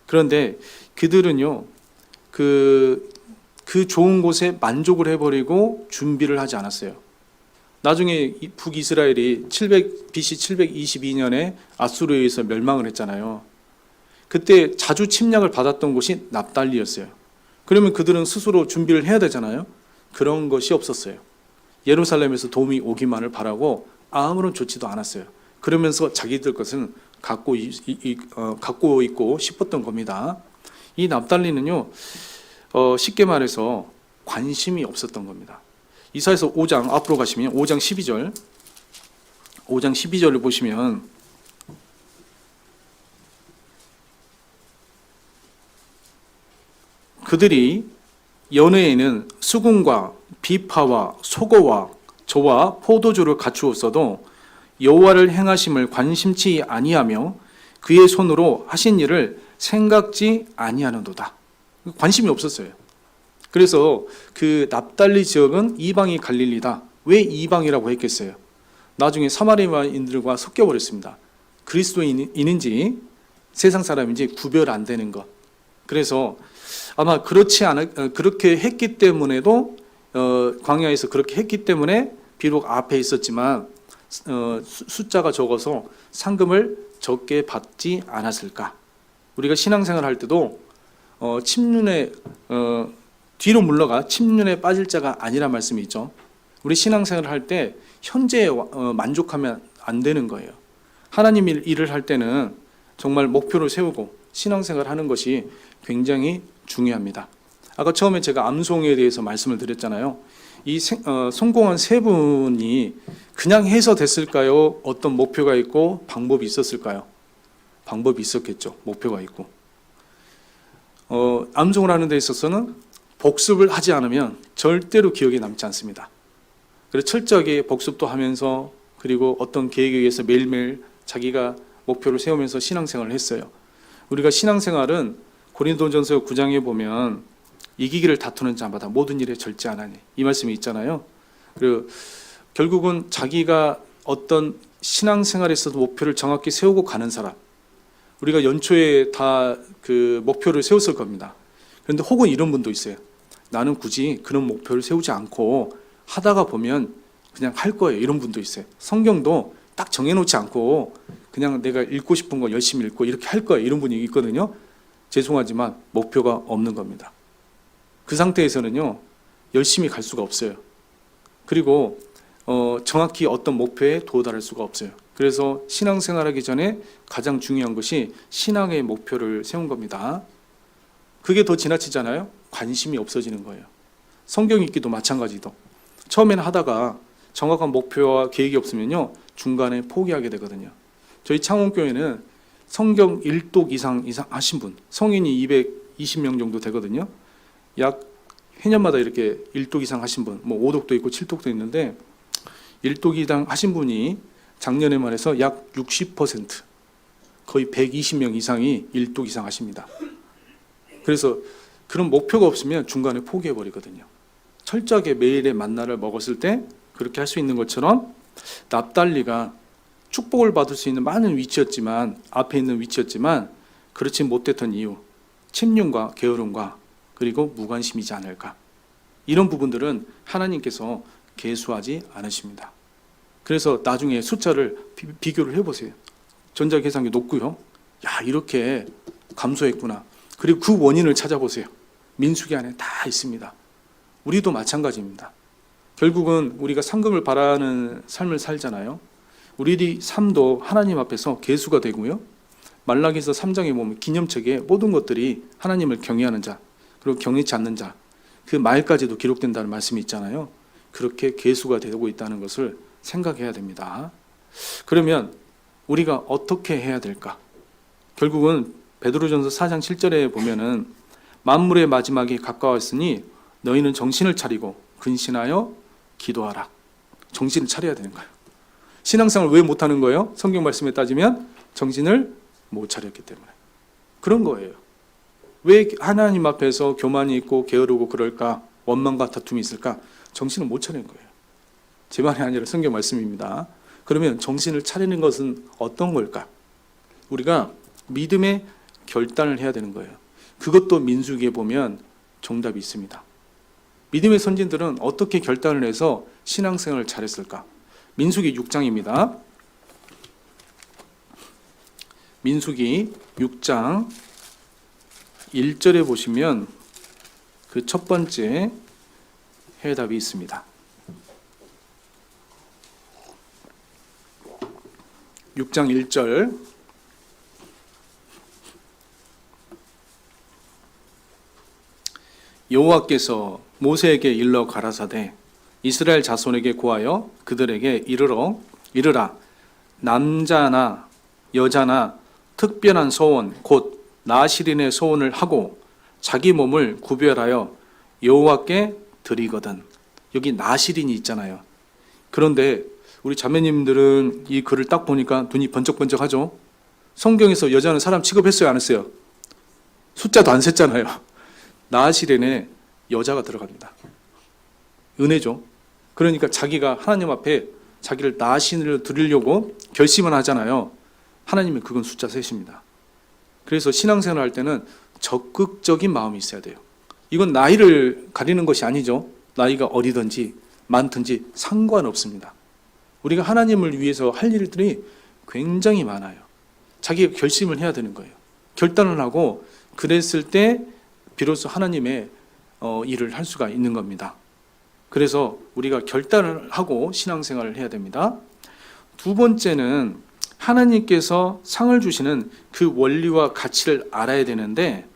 그런데 그들은요, 그 좋은 곳에 만족을 해버리고 준비를 하지 않았어요. 나중에 북이스라엘이 BC 722년에 아수르에 의해서 멸망을 했잖아요. 그때 자주 침략을 받았던 곳이 납달리였어요. 그러면 그들은 스스로 준비를 해야 되잖아요. 그런 것이 없었어요. 예루살렘에서 도움이 오기만을 바라고 아무런 조치도 않았어요. 그러면서 자기들 것은 갖고 있고 싶었던 겁니다. 이 납달리는요, 쉽게 말해서 관심이 없었던 겁니다. 이사야서 5장 앞으로 가시면 5장 12절을 보시면 그들이 연회에는 수금과 비파와 소고와 저와 포도주를 갖추었어도 여호와를 행하심을 관심치 아니하며 그의 손으로 하신 일을 생각지 아니하는도다. 관심이 없었어요. 그래서 그 납달리 지역은 이방이 갈릴리다, 왜 이방이라고 했겠어요? 나중에 사마리아인들과 섞여버렸습니다. 그리스도인인지 세상 사람인지 구별 안 되는 것. 그래서 아마 그렇게 했기 때문에도 광야에서 그렇게 했기 때문에 비록 앞에 있었지만 숫자가 적어서 상금을 적게 받지 않았을까? 우리가 신앙생활 할 때도 침륜에 뒤로 물러가 침륜에 빠질 자가 아니란 말씀이 있죠. 우리 신앙생활 할 때 현재에 만족하면 안 되는 거예요. 하나님 일을 할 때는 정말 목표를 세우고 신앙생활 하는 것이 굉장히 중요합니다. 아까 처음에 제가 암송에 대해서 말씀을 드렸잖아요. 이 성공한 세 분이 그냥 해서 됐을까요? 어떤 목표가 있고 방법이 있었을까요? 방법이 있었겠죠. 목표가 있고. 암송을 하는 데 있어서는 복습을 하지 않으면 절대로 기억에 남지 않습니다. 그래서 철저하게 복습도 하면서 그리고 어떤 계획에 의해서 매일매일 자기가 목표를 세우면서 신앙생활을 했어요. 우리가 신앙생활은 고린도전서 9장에 보면 이기기를 다투는 자마다 모든 일에 절제하나니 이 말씀이 있잖아요. 그리고 결국은 자기가 어떤 신앙생활에서도 목표를 정확히 세우고 가는 사람, 우리가 연초에 다 그 목표를 세웠을 겁니다. 그런데 혹은 이런 분도 있어요. 나는 굳이 그런 목표를 세우지 않고 하다가 보면 그냥 할 거예요. 이런 분도 있어요. 성경도 딱 정해놓지 않고 그냥 내가 읽고 싶은 거 열심히 읽고 이렇게 할 거예요. 이런 분이 있거든요. 죄송하지만 목표가 없는 겁니다. 그 상태에서는요, 열심히 갈 수가 없어요. 그리고 정확히 어떤 목표에 도달할 수가 없어요. 그래서 신앙생활하기 전에 가장 중요한 것이 신앙의 목표를 세운 겁니다. 그게 더 지나치잖아요. 관심이 없어지는 거예요. 성경 읽기도 마찬가지도. 처음에는 하다가 정확한 목표와 계획이 없으면요, 중간에 포기하게 되거든요. 저희 창원교회는 성경 1독 이상 하신 분, 성인이 220명 정도 되거든요. 약 해년마다 이렇게 1독 이상 하신 분, 뭐 5독도 있고 7독도 있는데 1독 이상 하신 분이 작년에만 해서 약 60%, 거의 120명 이상이 1독 이상 하십니다. 그래서 그런 목표가 없으면 중간에 포기해버리거든요. 철저하게 매일의 만나를 먹었을 때 그렇게 할 수 있는 것처럼 납달리가 축복을 받을 수 있는 많은 위치였지만, 앞에 있는 위치였지만 그렇지 못했던 이유, 침륜과 게으름과 그리고 무관심이지 않을까. 이런 부분들은 하나님께서 계수하지 않으십니다. 그래서 나중에 숫자를 비교를 해보세요. 전자계산기 높고요. 야, 이렇게 감소했구나. 그리고 그 원인을 찾아보세요. 민수기 안에 다 있습니다. 우리도 마찬가지입니다. 결국은 우리가 상급을 바라는 삶을 살잖아요. 우리 삶도 하나님 앞에서 계수가 되고요. 말라기서 3장에 보면 기념책에 모든 것들이 하나님을 경외하는 자, 그리고 경외치 않는 자, 그 말까지도 기록된다는 말씀이 있잖아요. 그렇게 계수가 되고 있다는 것을 생각해야 됩니다. 그러면 우리가 어떻게 해야 될까? 결국은 베드로전서 4장 7절에 보면은 만물의 마지막이 가까웠으니 너희는 정신을 차리고 근신하여 기도하라. 정신을 차려야 되는 거예요. 신앙생활을 왜 못하는 거예요? 성경 말씀에 따지면 정신을 못 차렸기 때문에. 그런 거예요. 왜 하나님 앞에서 교만이 있고 게으르고 그럴까? 원망과 다툼이 있을까? 정신을 못 차리는 거예요. 제 말이 아니라 성경 말씀입니다. 그러면 정신을 차리는 것은 어떤 걸까? 우리가 믿음의 결단을 해야 되는 거예요. 그것도 민수기에 보면 정답이 있습니다. 믿음의 선진들은 어떻게 결단을 해서 신앙생활을 잘했을까? 민수기 6장입니다. 민수기 6장 1절에 보시면 그 첫 번째 해답이 있습니다. 6장 1절 여호와께서 모세에게 일러 가라사대 이스라엘 자손에게 고하여 그들에게 이르라 남자나 여자나 특별한 소원 곧 나시린의 소원을 하고 자기 몸을 구별하여 여호와께 드리거든. 여기 나시린이 있잖아요. 그런데 우리 자매님들은 이 글을 딱 보니까 눈이 번쩍번쩍하죠. 성경에서 여자는 사람 취급했어요, 안 했어요? 숫자도 안 셌잖아요. 나시린에 여자가 들어갑니다. 은혜죠. 그러니까 자기가 하나님 앞에 자기를 나신을 드리려고 결심을 하잖아요. 하나님은 그건 숫자 셋입니다. 그래서 신앙생활 할 때는 적극적인 마음이 있어야 돼요. 이건 나이를 가리는 것이 아니죠. 나이가 어리든지 많든지 상관없습니다. 우리가 하나님을 위해서 할 일들이 굉장히 많아요. 자기가 결심을 해야 되는 거예요. 결단을 하고 그랬을 때 비로소 하나님의 일을 할 수가 있는 겁니다. 그래서 우리가 결단을 하고 신앙생활을 해야 됩니다. 두 번째는 하나님께서 상을 주시는 그 원리와 가치를 알아야 되는데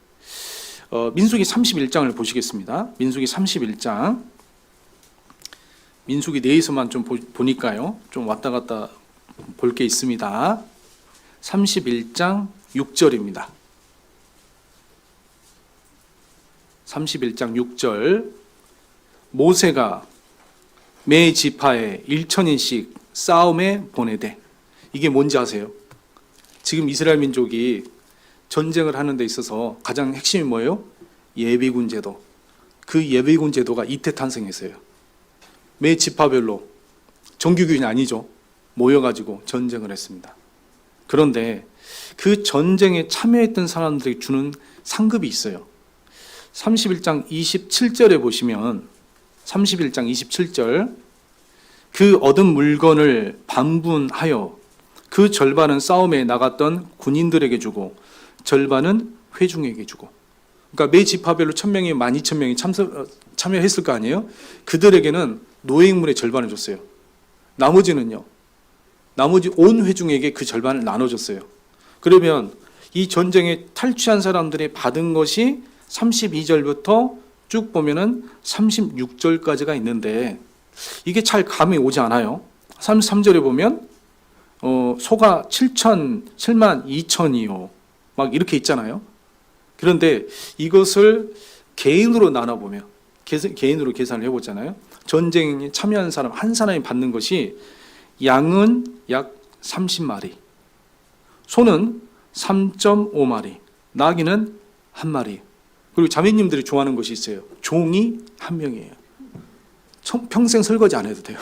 민수기 31장을 보시겠습니다. 민수기 31장. 민수기 내에서만 좀 보니까요. 좀 왔다 갔다 볼 게 있습니다. 31장 6절입니다. 31장 6절. 모세가 매 지파에 1천인씩 싸움에 보내되. 이게 뭔지 아세요? 지금 이스라엘 민족이 전쟁을 하는 데 있어서 가장 핵심이 뭐예요? 예비군 제도. 그 예비군 제도가 이때 탄생했어요. 매 지파별로 정규군이 아니죠. 모여가지고 전쟁을 했습니다. 그런데 그 전쟁에 참여했던 사람들이 주는 상급이 있어요. 31장 27절에 보시면 31장 27절 그 얻은 물건을 반분하여 그 절반은 싸움에 나갔던 군인들에게 주고 절반은 회중에게 주고. 그러니까 매 지파별로 1,000명이 12,000명이 참여했을 거 아니에요? 그들에게는 노예인물의 절반을 줬어요. 나머지는요. 나머지 온 회중에게 그 절반을 나눠줬어요. 그러면 이 전쟁에 탈취한 사람들이 받은 것이 32절부터 쭉 보면은 36절까지가 있는데 이게 잘 감이 오지 않아요. 33절에 보면 소가 7만 2천이요. 막 이렇게 있잖아요. 그런데 이것을 개인으로 나눠보면 개인으로 계산을 해보잖아요. 전쟁에 참여하는 사람 한 사람이 받는 것이 양은 약 30마리, 소는 3.5마리, 나귀는 1마리. 그리고 자매님들이 좋아하는 것이 있어요. 종이 1명이에요. 평생 설거지 안 해도 돼요.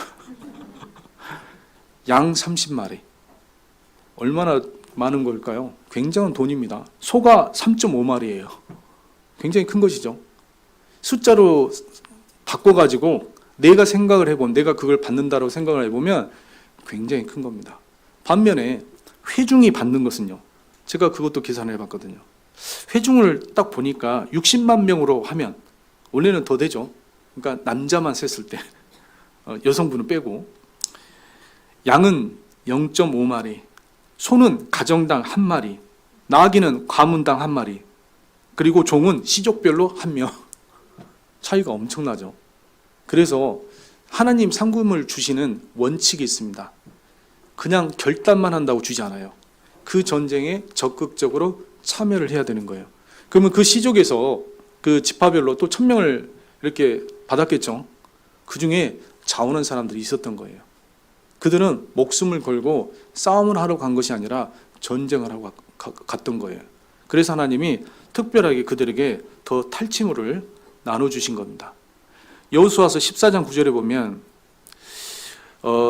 양 30마리. 얼마나 많은 걸까요? 굉장한 돈입니다. 소가 3.5마리예요. 굉장히 큰 것이죠. 숫자로 바꿔가지고 내가 생각을 해보면, 내가 그걸 받는다고 생각을 해보면 굉장히 큰 겁니다. 반면에 회중이 받는 것은요. 제가 그것도 계산을 해봤거든요. 회중을 딱 보니까 60만 명으로 하면 원래는 더 되죠. 그러니까 남자만 셌을 때 여성분은 빼고 양은 0.5마리, 소는 가정당 1마리, 나귀는 가문당 1마리, 그리고 종은 시족별로 1명. 차이가 엄청나죠. 그래서 하나님 상금을 주시는 원칙이 있습니다. 그냥 결단만 한다고 주지 않아요. 그 전쟁에 적극적으로 참여를 해야 되는 거예요. 그러면 그 시족에서 그 지파별로 또 1,000명을 이렇게 받았겠죠. 그 중에 자원한 사람들이 있었던 거예요. 그들은 목숨을 걸고 싸움을 하러 간 것이 아니라 전쟁을 하고 갔던 거예요. 그래서 하나님이 특별하게 그들에게 더 탈취물을 나눠주신 겁니다. 여호수아서 14장 9절에 보면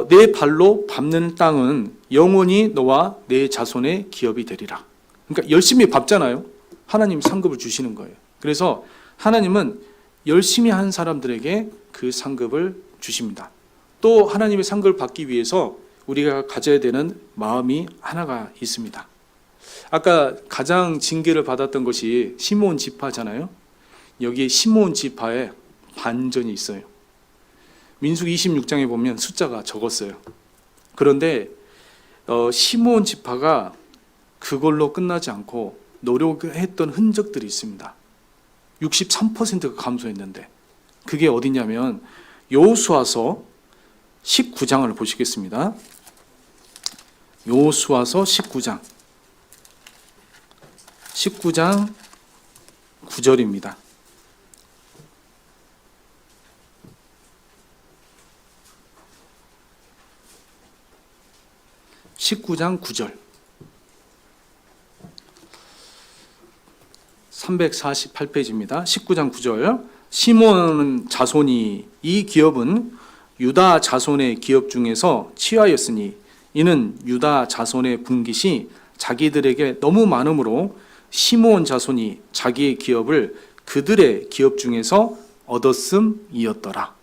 내 발로 밟는 땅은 영원히 너와 내 자손의 기업이 되리라. 그러니까 열심히 밟잖아요. 하나님 상급을 주시는 거예요. 그래서 하나님은 열심히 한 사람들에게 그 상급을 주십니다. 또 하나님의 상급을 받기 위해서 우리가 가져야 되는 마음이 하나가 있습니다. 아까 가장 징계를 받았던 것이 시므온 지파잖아요. 여기에 시므온 지파에 반전이 있어요. 민수기 26장에 보면 숫자가 적었어요. 그런데 시므온 지파가 그걸로 끝나지 않고 노력했던 흔적들이 있습니다. 63%가 감소했는데 그게 어디냐면 여호수아서 19장을 보시겠습니다. 여호수아서 19장 9절입니다. (19장 9절) 348페이지입니다. 19장 9절. 시몬 자손이 이 기업은 유다 자손의 기업 중에서 취하였으니 이는 유다 자손의 분깃이 자기들에게 너무 많으므로 시므온 자손이 자기의 기업을 그들의 기업 중에서 얻었음이었더라.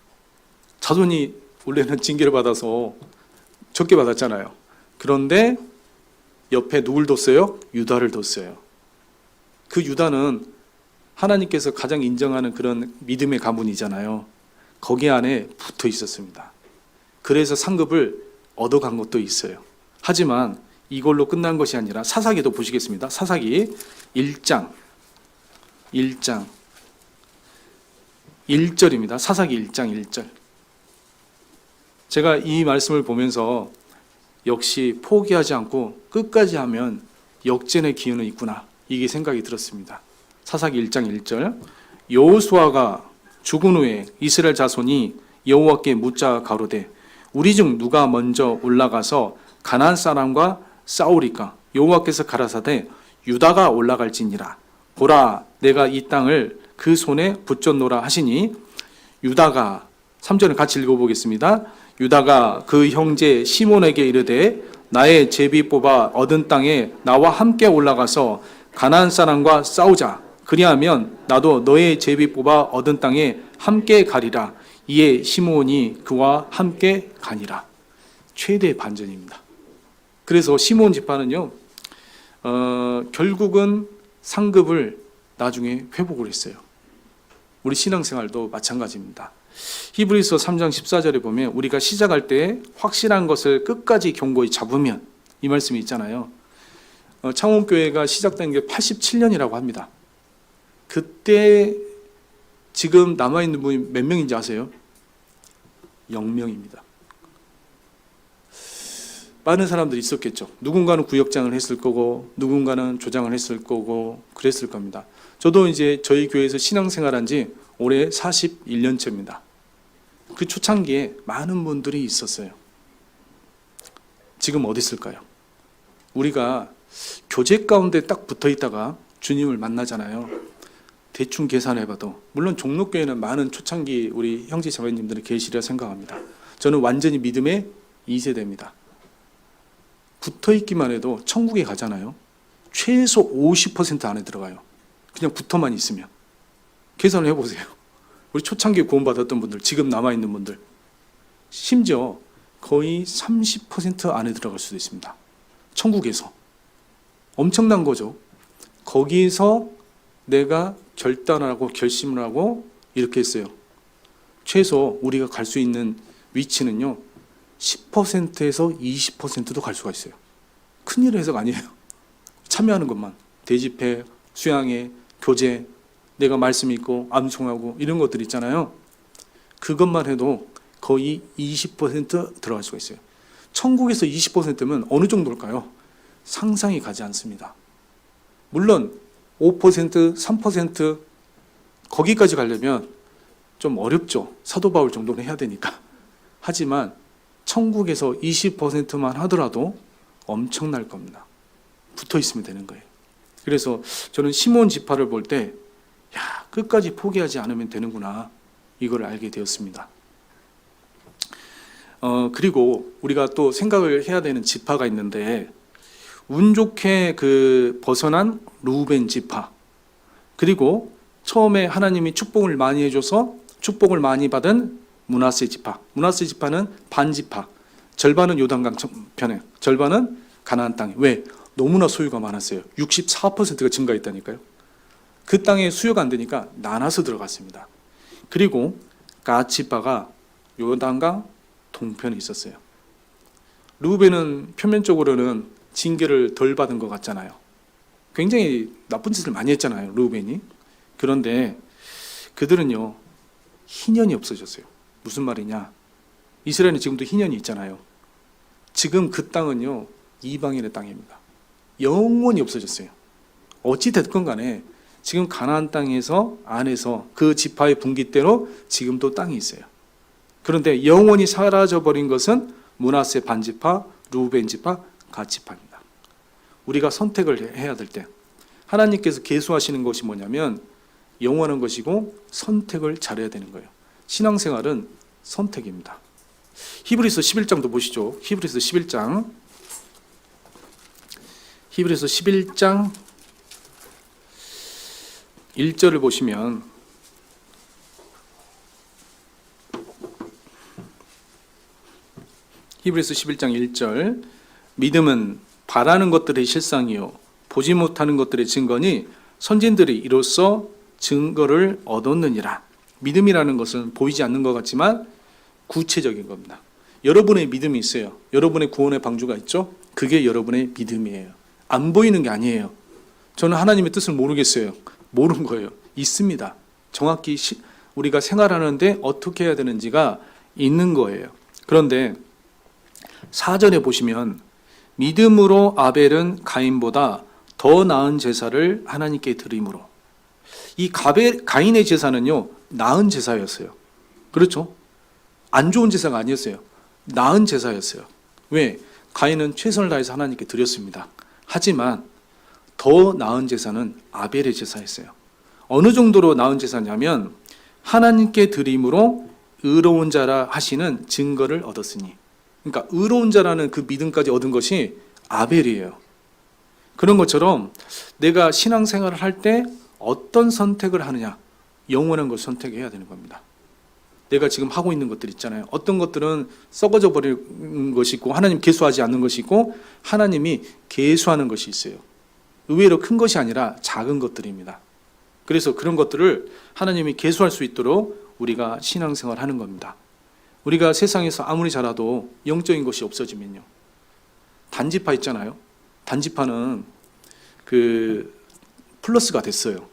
자손이 원래는 징계를 받아서 적게 받았잖아요. 그런데 옆에 누굴 뒀어요? 유다를 뒀어요. 그 유다는 하나님께서 가장 인정하는 그런 믿음의 가문이잖아요. 거기 안에 붙어 있었습니다. 그래서 상급을 얻어간 것도 있어요. 하지만 이걸로 끝난 것이 아니라 사사기도 보시겠습니다. 사사기 1장 1절입니다. 사사기 1장 1절. 제가 이 말씀을 보면서 역시 포기하지 않고 끝까지 하면 역전의 기회는 있구나, 이게 생각이 들었습니다. 사사기 1장 1절. 여호수아가 죽은 후에 이스라엘 자손이 여호와께 묻자 가로되 우리 중 누가 먼저 올라가서 가나안 사람과 싸우리까? 여호와께서 가라사대 유다가 올라갈지니라. 보라, 내가 이 땅을 그 손에 붙였노라 하시니 유다가, 3절을 같이 읽어보겠습니다. 유다가 그 형제 시몬에게 이르되 나의 제비 뽑아 얻은 땅에 나와 함께 올라가서 가나안 사람과 싸우자. 그리하면 나도 너의 제비 뽑아 얻은 땅에 함께 가리라. 이에 시므온이 그와 함께 가니라. 최대 반전입니다. 그래서 시므온 지파는요, 결국은 상급을 나중에 회복을 했어요. 우리 신앙생활도 마찬가지입니다. 히브리서 3장 14절에 보면 우리가 시작할 때 확실한 것을 끝까지 견고히 잡으면, 이 말씀이 있잖아요. 창원교회가 시작된 게 87년이라고 합니다. 그때 지금 남아있는 분이 몇 명인지 아세요? 0명입니다. 많은 사람들이 있었겠죠. 누군가는 구역장을 했을 거고 누군가는 조장을 했을 거고 그랬을 겁니다. 저도 이제 저희 교회에서 신앙생활한 지 올해 41년째입니다. 그 초창기에 많은 분들이 있었어요. 지금 어디 있을까요? 우리가 교제 가운데 딱 붙어 있다가 주님을 만나잖아요. 대충 계산해봐도, 물론 종로교회는 많은 초창기 우리 형제 자매님들이 계시리라 생각합니다. 저는 완전히 믿음의 2세대입니다. 붙어있기만 해도 천국에 가잖아요. 최소 50% 안에 들어가요. 그냥 붙어만 있으면. 계산을 해보세요. 우리 초창기에 구원받았던 분들, 지금 남아있는 분들, 심지어 거의 30% 안에 들어갈 수도 있습니다. 천국에서. 엄청난 거죠. 거기서 내가 결단을 하고 결심을 하고 이렇게 했어요. 최소 우리가 갈 수 있는 위치는요, 10%에서 20%도 갈 수가 있어요. 큰일 해석 아니에요. 참여하는 것만. 대집회, 수양회, 교제, 내가 말씀 읽고 암송하고 이런 것들 있잖아요. 그것만 해도 거의 20% 들어갈 수가 있어요. 천국에서 20%면 어느 정도일까요? 상상이 가지 않습니다. 물론 5%, 3% 거기까지 가려면 좀 어렵죠. 사도 바울 정도는 해야 되니까. 하지만 천국에서 20%만 하더라도 엄청날 겁니다. 붙어 있으면 되는 거예요. 그래서 저는 시몬 지파를 볼 때, 야, 끝까지 포기하지 않으면 되는구나, 이걸 알게 되었습니다. 그리고 우리가 또 생각을 해야 되는 지파가 있는데, 운 좋게 그 벗어난 루벤 지파, 그리고 처음에 하나님이 축복을 많이 해줘서 축복을 많이 받은 므낫세 지파. 므낫세 지파는 반지파, 절반은 요단강 편에, 절반은 가나안 땅에. 왜? 너무나 소유가 많았어요. 64%가 증가했다니까요. 그 땅에 수요가 안 되니까 나눠서 들어갔습니다. 그리고 갓 지파가 요단강 동편에 있었어요. 루벤은 표면적으로는 징계를 덜 받은 것 같잖아요. 굉장히 나쁜 짓을 많이 했잖아요, 루벤이. 그런데 그들은요, 희년이 없어졌어요. 무슨 말이냐? 이스라엘은 지금도 희년이 있잖아요. 지금 그 땅은요, 이방인의 땅입니다. 영원히 없어졌어요. 어찌 됐건 간에 지금 가나안 땅에서 안에서 그 지파의 분깃대로 지금도 땅이 있어요. 그런데 영원히 사라져버린 것은 므낫세 반지파, 루벤 지파, 갓 지파입니다. 우리가 선택을 해야 될 때 하나님께서 계수하시는 것이 뭐냐면 영원한 것이고 선택을 잘해야 되는 거예요. 신앙생활은 선택입니다. 히브리서 11장도 보시죠. 히브리서 11장. 히브리서 11장 1절을 보시면 히브리서 11장 1절 믿음은 바라는 것들의 실상이요 보지 못하는 것들의 증거니 선진들이 이로써 증거를 얻었느니라. 믿음이라는 것은 보이지 않는 것 같지만 구체적인 겁니다. 여러분의 믿음이 있어요. 여러분의 구원의 방주가 있죠. 그게 여러분의 믿음이에요. 안 보이는 게 아니에요. 저는 하나님의 뜻을 모르겠어요. 모르는 거예요. 있습니다. 정확히 우리가 생활하는데 어떻게 해야 되는지가 있는 거예요. 그런데 4절에 보시면 믿음으로 아벨은 가인보다 더 나은 제사를 하나님께 드림으로. 이 가인의 제사는요, 나은 제사였어요. 그렇죠? 안 좋은 제사가 아니었어요. 나은 제사였어요. 왜? 가인은 최선을 다해서 하나님께 드렸습니다. 하지만 더 나은 제사는 아벨의 제사였어요. 어느 정도로 나은 제사냐면 하나님께 드림으로 의로운 자라 하시는 증거를 얻었으니. 그러니까 의로운 자라는 그 믿음까지 얻은 것이 아벨이에요. 그런 것처럼 내가 신앙생활을 할 때 어떤 선택을 하느냐, 영원한 걸 선택해야 되는 겁니다. 내가 지금 하고 있는 것들 있잖아요. 어떤 것들은 썩어져 버리는 것이 있고 하나님 계수하지 않는 것이 있고 하나님이 계수하는 것이 있어요. 의외로 큰 것이 아니라 작은 것들입니다. 그래서 그런 것들을 하나님이 계수할 수 있도록 우리가 신앙생활을 하는 겁니다. 우리가 세상에서 아무리 잘해도 영적인 것이 없어지면요. 단지파 있잖아요. 단지파는 그 플러스가 됐어요.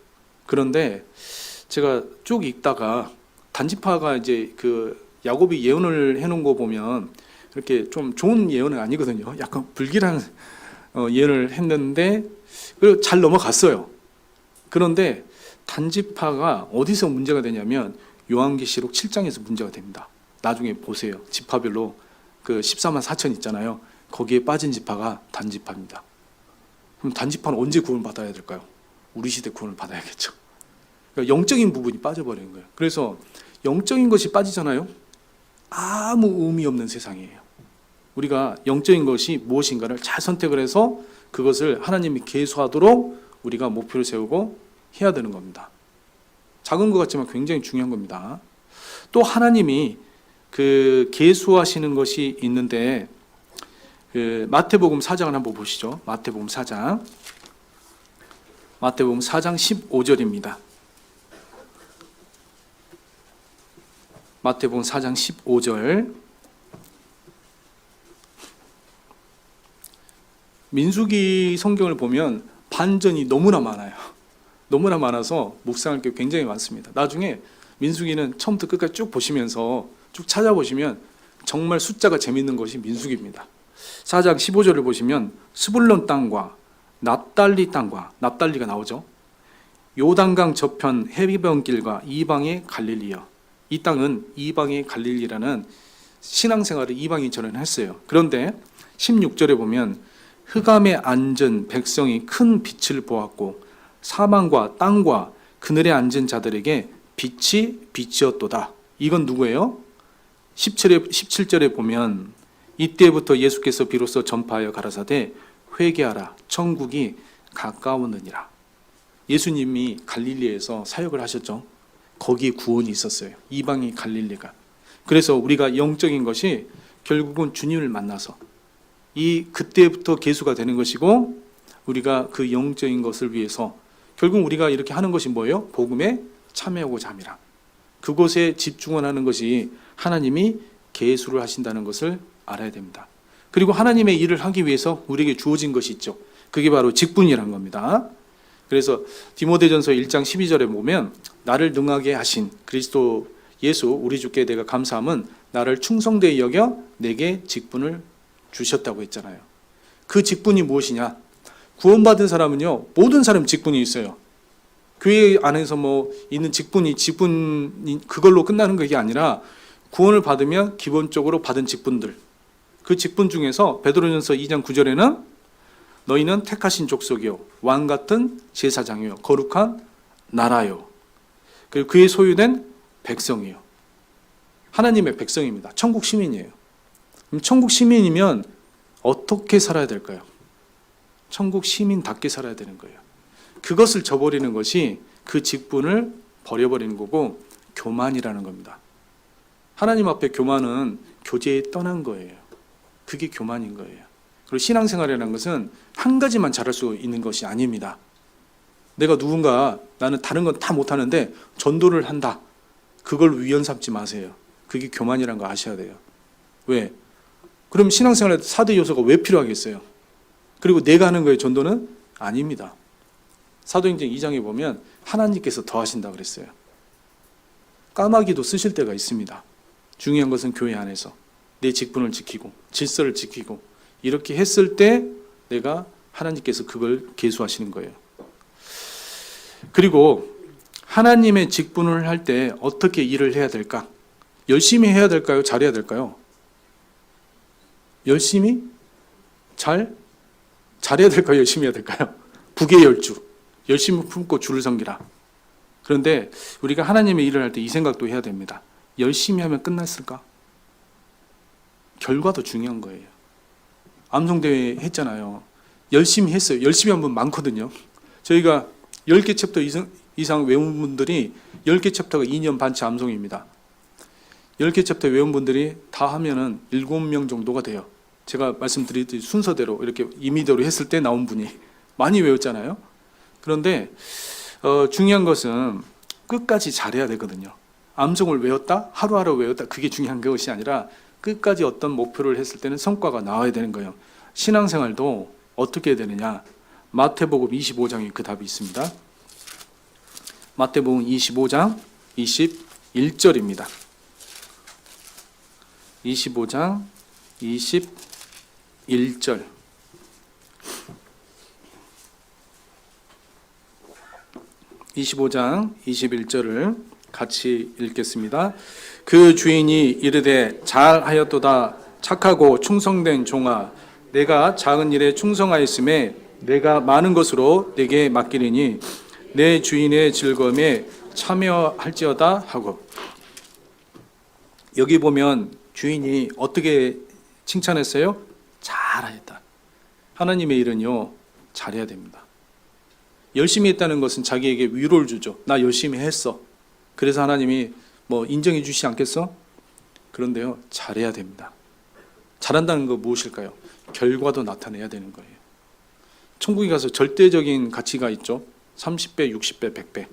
그런데 제가 쭉 읽다가 단지파가 이제 그 야곱이 예언을 해놓은 거 보면 이렇게 좀 좋은 예언은 아니거든요. 약간 불길한 예언을 했는데 그리고 잘 넘어갔어요. 그런데 단지파가 어디서 문제가 되냐면 요한계시록 7장에서 문제가 됩니다. 나중에 보세요. 지파별로 그 14만 4천 있잖아요. 거기에 빠진 지파가 단지파입니다. 그럼 단지파는 언제 구원을 받아야 될까요? 우리 시대 구원을 받아야겠죠. 그러니까 영적인 부분이 빠져버리는 거예요. 그래서 영적인 것이 빠지잖아요. 아무 의미 없는 세상이에요. 우리가 영적인 것이 무엇인가를 잘 선택을 해서 그것을 하나님이 계수하도록 우리가 목표를 세우고 해야 되는 겁니다. 작은 것 같지만 굉장히 중요한 겁니다. 또 하나님이 그 계수하시는 것이 있는데 그 마태복음 4장을 한번 보시죠. 마태복음 4장 15절입니다. 마태복음 4장 15절. 민수기 성경을 보면 반전이 너무나 많아요. 너무나 많아서 묵상할 게 굉장히 많습니다. 나중에 민수기는 처음부터 끝까지 쭉 보시면서 쭉 찾아보시면 정말 숫자가 재밌는 것이 민수기입니다. 4장 15절을 보시면 스불론 땅과 납달리 땅과, 납달리가 나오죠. 요단강 저편 해변길과 이방의 갈릴리여. 이 땅은 이방의 갈릴리라는 신앙생활을 이방인처럼 했어요. 그런데 16절에 보면 흑암에 앉은 백성이 큰 빛을 보았고 사망과 땅과 그늘에 앉은 자들에게 빛이 빛이었도다. 이건 누구예요? 17절에 보면 이때부터 예수께서 비로소 전파하여 가라사대 회개하라 천국이 가까웠느니라. 예수님이 갈릴리에서 사역을 하셨죠. 거기에 구원이 있었어요. 이방의 갈릴리가. 그래서 우리가 영적인 것이 결국은 주님을 만나서 그때부터 계수가 되는 것이고 우리가 그 영적인 것을 위해서 결국 우리가 이렇게 하는 것이 뭐예요? 복음에 참여하고자 함이라. 그곳에 집중을 하는 것이 하나님이 계수를 하신다는 것을 알아야 됩니다. 그리고 하나님의 일을 하기 위해서 우리에게 주어진 것이 있죠. 그게 바로 직분이란 겁니다. 그래서 디모데전서 1장 12절에 보면 나를 능하게 하신 그리스도 예수 우리 주께 내가 감사함은 나를 충성되이 여겨 내게 직분을 주셨다고 했잖아요. 그 직분이 무엇이냐? 구원받은 사람은요, 모든 사람 직분이 있어요. 교회 안에서 있는 직분이 그걸로 끝나는 것이 아니라 구원을 받으면 기본적으로 받은 직분들, 그 직분 중에서 베드로전서 2장 9절에는 너희는 택하신 족속이요 왕 같은 제사장이요 거룩한 나라요 그리고 그의 소유된 백성이요. 하나님의 백성입니다. 천국 시민이에요. 그럼 천국 시민이면 어떻게 살아야 될까요? 천국 시민답게 살아야 되는 거예요. 그것을 저버리는 것이 그 직분을 버려버리는 거고 교만이라는 겁니다. 하나님 앞에 교만은 교제에 떠난 거예요. 그게 교만인 거예요. 그리고 신앙생활이라는 것은 한 가지만 잘할 수 있는 것이 아닙니다. 내가 누군가 나는 다른 건 다 못하는데 전도를 한다. 그걸 위헌 삼지 마세요. 그게 교만이라는 거 아셔야 돼요. 왜? 그럼 신앙생활에 4대 요소가 왜 필요하겠어요? 그리고 내가 하는 거에 전도는 아닙니다. 사도행전 2장에 보면 하나님께서 더하신다 그랬어요. 까마귀도 쓰실 때가 있습니다. 중요한 것은 교회 안에서 내 직분을 지키고 질서를 지키고 이렇게 했을 때 내가 하나님께서 그걸 계수하시는 거예요. 그리고 하나님의 직분을 할 때 어떻게 일을 해야 될까? 열심히 해야 될까요? 잘해야 될까요? 열심히? 잘해야 될까요? 열심히 해야 될까요? 부계열주. 열심히 품고 주를 섬기라. 그런데 우리가 하나님의 일을 할 때 이 생각도 해야 됩니다. 열심히 하면 끝났을까? 결과도 중요한 거예요. 암송대회 했잖아요. 열심히 했어요. 열심히 한 분 많거든요. 저희가 10개 챕터 이상 외운 분들이 10개 챕터가 2년 반치 암송입니다. 10개 챕터 외운 분들이 다 하면은 7명 정도가 돼요. 제가 말씀드렸듯이 순서대로 이렇게 임의대로 했을 때 나온 분이 많이 외웠잖아요. 그런데 중요한 것은 끝까지 잘해야 되거든요. 암송을 외웠다? 하루하루 외웠다? 그게 중요한 것이 아니라 끝까지 어떤 목표를 했을 때는 성과가 나와야 되는 거예요. 신앙생활도 어떻게 해야 되느냐? 마태복음 25장에 그 답이 있습니다. 마태복음 25장 21절입니다. 25장 21절. (25장 21절을) 같이 읽겠습니다. 그 주인이 이르되 잘하였도다 착하고 충성된 종아 내가 작은 일에 충성하였음에 내가 많은 것으로 내게 맡기리니 내 주인의 즐거움에 참여할지어다 하고, 여기 보면 주인이 어떻게 칭찬했어요? 잘하였다. 하나님의 일은요 잘해야 됩니다. 열심히 했다는 것은 자기에게 위로를 주죠. 나 열심히 했어. 그래서 하나님이 뭐 인정해 주시지 않겠어? 그런데요 잘해야 됩니다. 잘한다는 거 무엇일까요? 결과도 나타내야 되는 거예요. 천국에 가서 절대적인 가치가 있죠. 30배, 60배, 100배.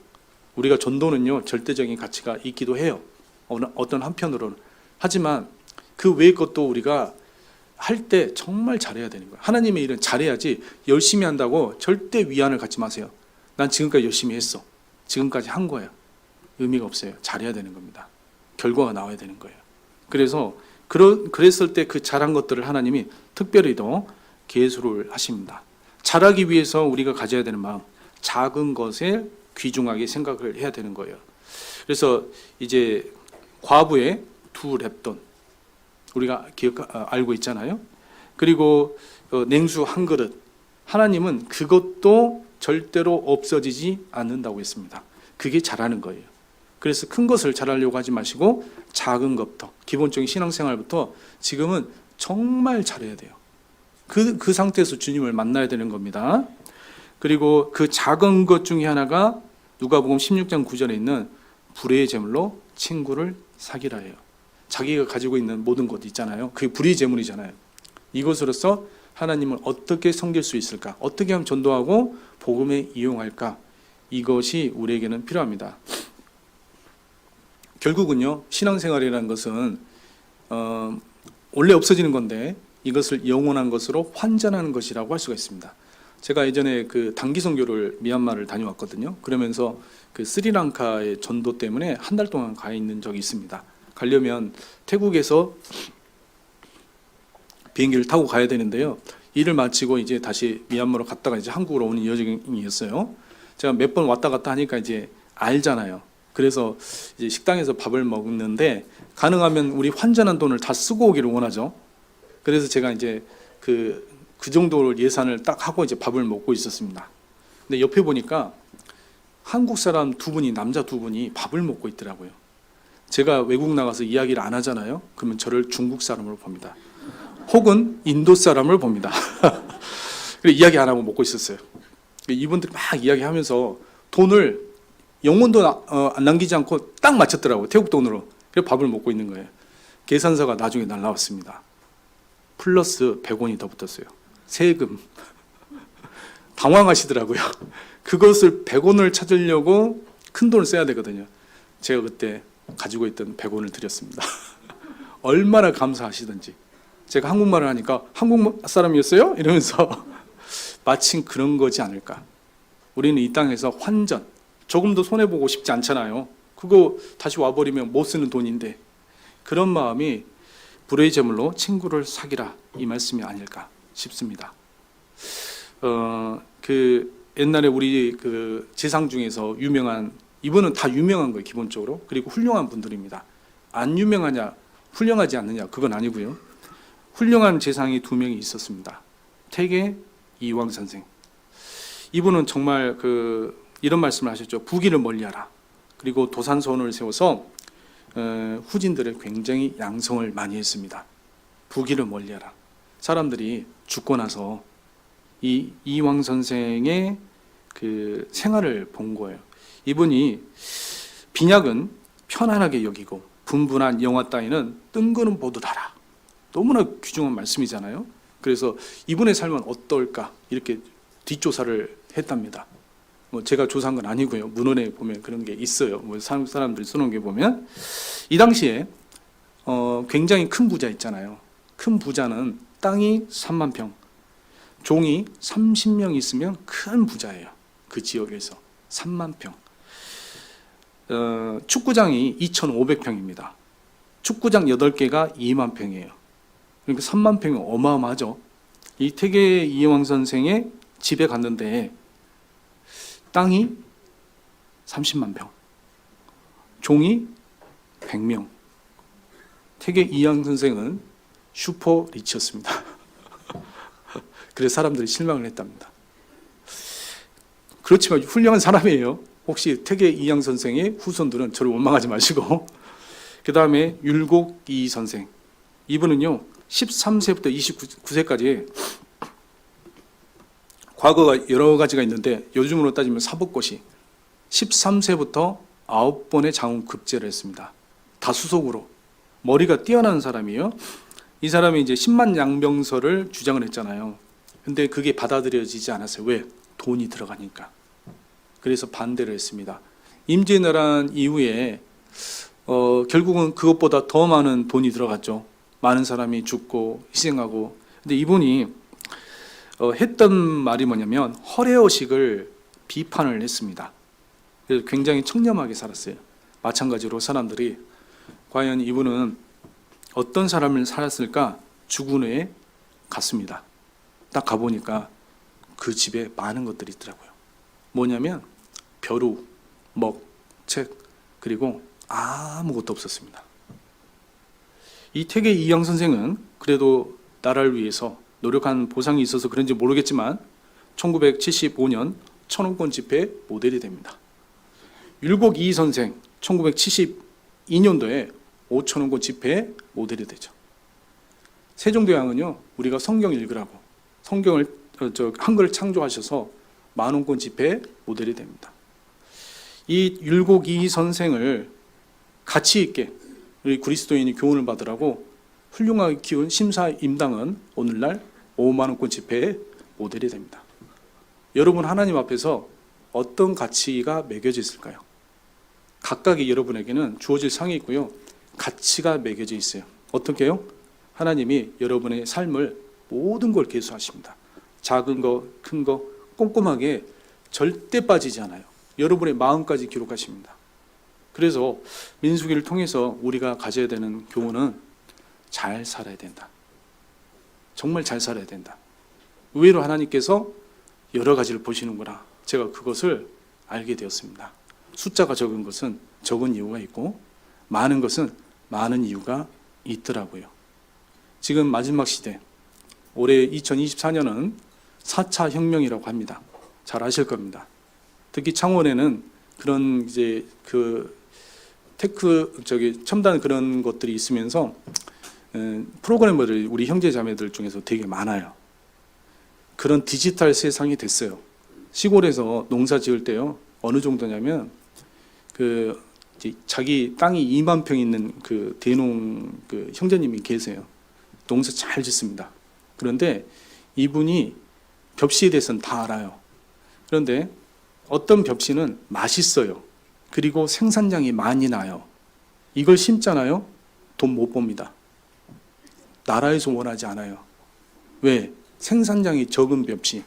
우리가 전도는요 절대적인 가치가 있기도 해요. 어떤 한편으로는. 하지만 그 외의 것도 우리가 할 때 정말 잘해야 되는 거예요. 하나님의 일은 잘해야지 열심히 한다고 절대 위안을 갖지 마세요. 난 지금까지 열심히 했어. 지금까지 한 거야. 의미가 없어요. 잘해야 되는 겁니다. 결과가 나와야 되는 거예요. 그래서 그랬을 때 그 잘한 것들을 하나님이 특별히 더 계수를 하십니다. 잘하기 위해서 우리가 가져야 되는 마음, 작은 것에 귀중하게 생각을 해야 되는 거예요. 그래서 이제 과부의 2렙돈 우리가 알고 있잖아요. 그리고 냉수 한 그릇, 하나님은 그것도 절대로 없어지지 않는다고 했습니다. 그게 잘하는 거예요. 그래서 큰 것을 잘하려고 하지 마시고 작은 것부터, 기본적인 신앙생활부터 지금은 정말 잘해야 돼요. 그 상태에서 주님을 만나야 되는 겁니다. 그리고 그 작은 것 중에 하나가 누가복음 16장 9절에 있는 불의의 제물로 친구를 사귀라 해요. 자기가 가지고 있는 모든 것 있잖아요. 그게 불의의 제물이잖아요. 이것으로서 하나님을 어떻게 섬길 수 있을까? 어떻게 하면 전도하고 복음에 이용할까? 이것이 우리에게는 필요합니다. 결국은요, 신앙생활이라는 것은 원래 없어지는 건데 이것을 영원한 것으로 환전하는 것이라고 할 수가 있습니다. 제가 예전에 그 단기 선교를 미얀마를 다녀왔거든요. 그러면서 그 스리랑카의 전도 때문에 한 달 동안 가 있는 적이 있습니다. 가려면 태국에서 비행기를 타고 가야 되는데요. 일을 마치고 이제 다시 미얀마로 갔다가 이제 한국으로 오는 여정이었어요. 제가 몇 번 왔다 갔다 하니까 이제 알잖아요. 그래서 이제 식당에서 밥을 먹는데 가능하면 우리 환전한 돈을 다 쓰고 오기를 원하죠. 그래서 제가 이제 그 정도 예산을 딱 하고 이제 밥을 먹고 있었습니다. 근데 옆에 보니까 한국 사람 2분이, 남자 2분이 밥을 먹고 있더라고요. 제가 외국 나가서 이야기를 안 하잖아요. 그러면 저를 중국 사람으로 봅니다. 혹은 인도 사람을 봅니다. 그래 이야기 안 하고 먹고 있었어요. 이분들이 막 이야기하면서 돈을 영혼도 안 남기지 않고 딱 맞췄더라고요. 태국 돈으로. 그래서 밥을 먹고 있는 거예요. 계산서가 나중에 날라왔습니다. 플러스 100원이 더 붙었어요. 세금. 당황하시더라고요. 그것을 100원을 찾으려고 큰 돈을 써야 되거든요. 제가 그때 가지고 있던 100원을 드렸습니다. 얼마나 감사하시던지. 제가 한국말을 하니까 한국 사람이었어요? 이러면서 마침 그런 거지 않을까. 우리는 이 땅에서 환전, 조금도 손해보고 싶지 않잖아요. 그거 다시 와버리면 못 쓰는 돈인데 그런 마음이 불의 제물로 친구를 사귀라 이 말씀이 아닐까 싶습니다. 그 옛날에 우리 그 제상 중에서 유명한 이분은 다 유명한 거예요 기본적으로. 그리고 훌륭한 분들입니다. 안 유명하냐 훌륭하지 않느냐 그건 아니고요. 훌륭한 제상이 2명이 있었습니다. 태계 이황 선생. 이분은 정말 이런 말씀을 하셨죠. 부귀를 멀리하라. 그리고 도산서원을 세워서 후진들의 굉장히 양성을 많이 했습니다. 부귀를 멀리하라. 사람들이 죽고 나서 이 이황 선생의 그 생활을 본 거예요. 이분이 빈약은 편안하게 여기고 분분한 영화 따위는 뜬 거는 모두 달아. 너무나 귀중한 말씀이잖아요. 그래서 이분의 삶은 어떨까 이렇게 뒷조사를 했답니다. 뭐 제가 조사한 건 아니고요. 문헌에 보면 그런 게 있어요. 뭐 사람들이 써놓은 게 보면 이 당시에 굉장히 큰 부자 있잖아요. 큰 부자는 땅이 3만 평, 종이 30명 있으면 큰 부자예요. 그 지역에서 3만 평. 축구장이 2,500평입니다. 축구장 8개가 2만 평이에요. 그러니까 3만 평이 어마어마하죠. 이 태계 이황 선생의 집에 갔는데 땅이 30만 평, 종이 100명. 태계 이황 선생은 슈퍼 리치였습니다. 그래서 사람들이 실망을 했답니다. 그렇지만 훌륭한 사람이에요. 혹시 태계 이황 선생의 후손들은 저를 원망하지 마시고. 그 다음에 율곡 이 선생. 이분은요 13세부터 29세까지 과거가 여러 가지가 있는데 요즘으로 따지면 사법고시 13세부터 9번의 장훈급제를 했습니다. 다수속으로. 머리가 뛰어난 사람이에요. 이 사람이 이제 10만 양병설을 주장을 했잖아요. 근데 그게 받아들여지지 않았어요. 왜? 돈이 들어가니까. 그래서 반대를 했습니다. 임진왜란 이후에 결국은 그것보다 더 많은 돈이 들어갔죠. 많은 사람이 죽고 희생하고. 근데 이분이 했던 말이 뭐냐면 허례허식을 비판을 했습니다. 그래서 굉장히 청렴하게 살았어요. 마찬가지로 사람들이 과연 이분은 어떤 삶을 살았을까 죽은 후에 갔습니다. 딱 가보니까 그 집에 많은 것들이 있더라고요. 뭐냐면 벼루, 먹, 책 그리고 아무것도 없었습니다. 이 태계 이황 선생은 그래도 나라를 위해서 노력한 보상이 있어서 그런지 모르겠지만 1975년 천원권 집회 모델이 됩니다. 율곡 이 선생 1972년도에 5천원권 집회 모델이 되죠. 세종대왕은요 우리가 성경 읽으라고 성경을 한글을 창조하셔서 만원권 집회 모델이 됩니다. 이 율곡 이 선생을 가치 있게 우리 그리스도인이 교훈을 받으라고 훌륭하게 키운 심사 임당은 오늘날 5만원권 집회의 모델이 됩니다. 여러분 하나님 앞에서 어떤 가치가 매겨져 있을까요? 각각의 여러분에게는 주어질 상이 있고요. 가치가 매겨져 있어요. 어떻게 해요? 하나님이 여러분의 삶을 모든 걸 계수하십니다. 작은 거, 큰 거 꼼꼼하게 절대 빠지지 않아요. 여러분의 마음까지 기록하십니다. 그래서 민수기를 통해서 우리가 가져야 되는 교훈은 잘 살아야 된다. 정말 잘 살아야 된다. 의외로 하나님께서 여러 가지를 보시는구나. 제가 그것을 알게 되었습니다. 숫자가 적은 것은 적은 이유가 있고 많은 것은 많은 이유가 있더라고요. 지금 마지막 시대, 올해 2024년은 4차 혁명이라고 합니다. 잘 아실 겁니다. 특히 창원에는 그런 이제 첨단 그런 것들이 있으면서 프로그래머들이 우리 형제 자매들 중에서 되게 많아요. 그런 디지털 세상이 됐어요. 시골에서 농사 지을 때요, 어느 정도냐면 이제 자기 땅이 2만 평 있는 그 대농 그 형제님이 계세요. 농사 잘 짓습니다. 그런데 이분이 벽시에 대해서는 다 알아요. 그런데 어떤 벽시는 맛있어요. 그리고 생산량이 많이 나요. 이걸 심잖아요. 돈 못 법니다. 나라에서 원하지 않아요. 왜? 생산량이 적은 벽시.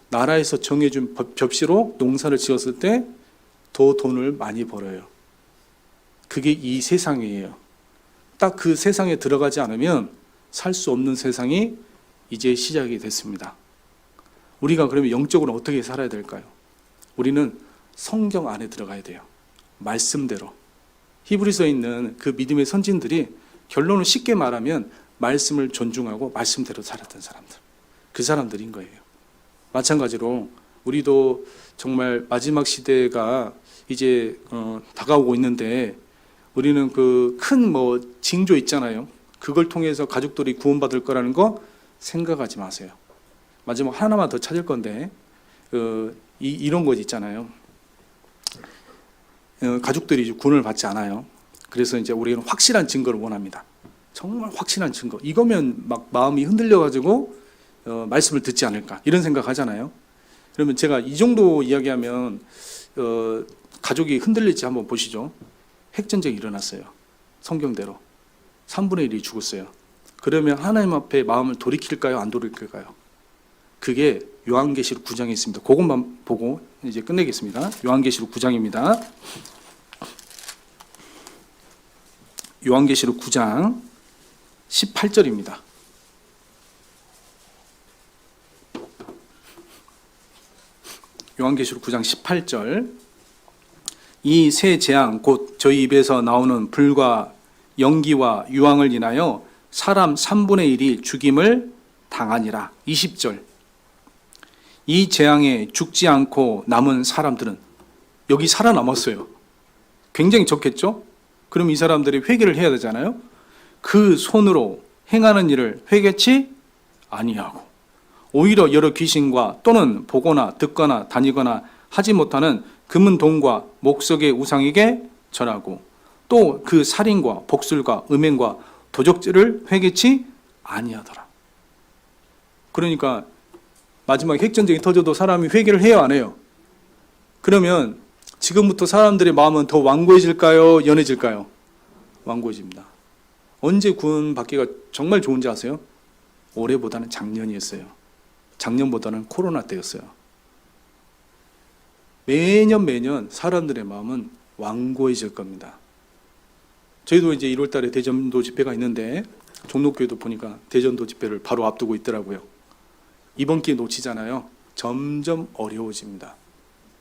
나라에서 정해준 벽시로 농사를 지었을 때 더 돈을 많이 벌어요. 그게 이 세상이에요. 딱 그 세상에 들어가지 않으면 살 수 없는 세상이 이제 시작이 됐습니다. 우리가 그러면 영적으로 어떻게 살아야 될까요? 우리는 성경 안에 들어가야 돼요. 말씀대로. 히브리서에 있는 그 믿음의 선진들이 결론을 쉽게 말하면 말씀을 존중하고 말씀대로 살았던 사람들. 그 사람들인 거예요. 마찬가지로 우리도 정말 마지막 시대가 이제 다가오고 있는데 우리는 그 큰 징조 있잖아요. 그걸 통해서 가족들이 구원받을 거라는 거 생각하지 마세요. 마지막 하나만 더 찾을 건데 이런 것 있잖아요. 가족들이 구원을 받지 않아요. 그래서 이제 우리는 확실한 증거를 원합니다. 정말 확실한 증거. 이거면 막 마음이 흔들려가지고 말씀을 듣지 않을까 이런 생각하잖아요. 그러면 제가 이 정도 이야기하면 가족이 흔들릴지 한번 보시죠. 핵전쟁이 일어났어요. 성경대로 3분의 1이 죽었어요. 그러면 하나님 앞에 마음을 돌이킬까요? 안 돌이킬까요? 그게 요한계시록 9장에 있습니다. 그것만 보고 이제 끝내겠습니다. 요한계시록 9장입니다. 요한계시록 9장 18절입니다. 요한계시록 9장 18절. 이 세 재앙 곧 저희 입에서 나오는 불과 연기와 유황을 인하여 사람 3분의 1이 죽임을 당하니라. 20절. 이 재앙에 죽지 않고 남은 사람들은 여기 살아남았어요. 굉장히 적겠죠? 그럼 이 사람들이 회개를 해야 되잖아요. 그 손으로 행하는 일을 회개치 아니하고 오히려 여러 귀신과 또는 보거나 듣거나 다니거나 하지 못하는 금은 동과 목석의 우상에게 전하고 또 그 살인과 복술과 음행과 도적질을 회개치 아니하더라. 그러니까 마지막 핵전쟁이 터져도 사람이 회개를 해요, 안 해요? 그러면 지금부터 사람들의 마음은 더 완고해질까요? 연해질까요? 완고해집니다. 언제 구원받기가 정말 좋은지 아세요? 올해보다는 작년이었어요. 작년보다는 코로나 때였어요. 매년 사람들의 마음은 완고해질 겁니다. 저희도 이제 1월 달에 대전도 집회가 있는데 종로교회도 보니까 대전도 집회를 바로 앞두고 있더라고요. 이번 기회 놓치잖아요. 점점 어려워집니다.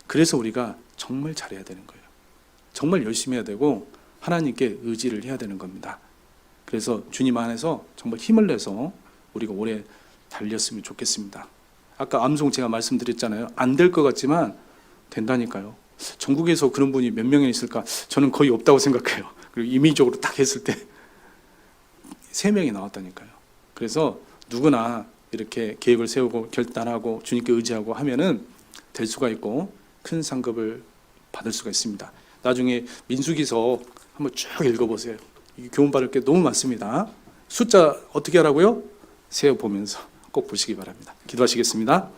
그래서 우리가 정말 잘해야 되는 거예요. 정말 열심히 해야 되고 하나님께 의지를 해야 되는 겁니다. 그래서 주님 안에서 정말 힘을 내서 우리가 오래 달렸으면 좋겠습니다. 아까 암송 제가 말씀드렸잖아요. 안 될 것 같지만 된다니까요. 전국에서 그런 분이 몇 명이나 있을까? 저는 거의 없다고 생각해요. 그리고 임의적으로 딱 했을 때 3명이 나왔다니까요. 그래서 누구나 이렇게 계획을 세우고 결단하고 주님께 의지하고 하면은 될 수가 있고 큰 상급을 받을 수가 있습니다. 나중에 민수기서 한번 쭉 읽어보세요. 교훈받을 게 너무 많습니다. 숫자 어떻게 하라고요? 세어보면서 꼭 보시기 바랍니다. 기도하시겠습니다.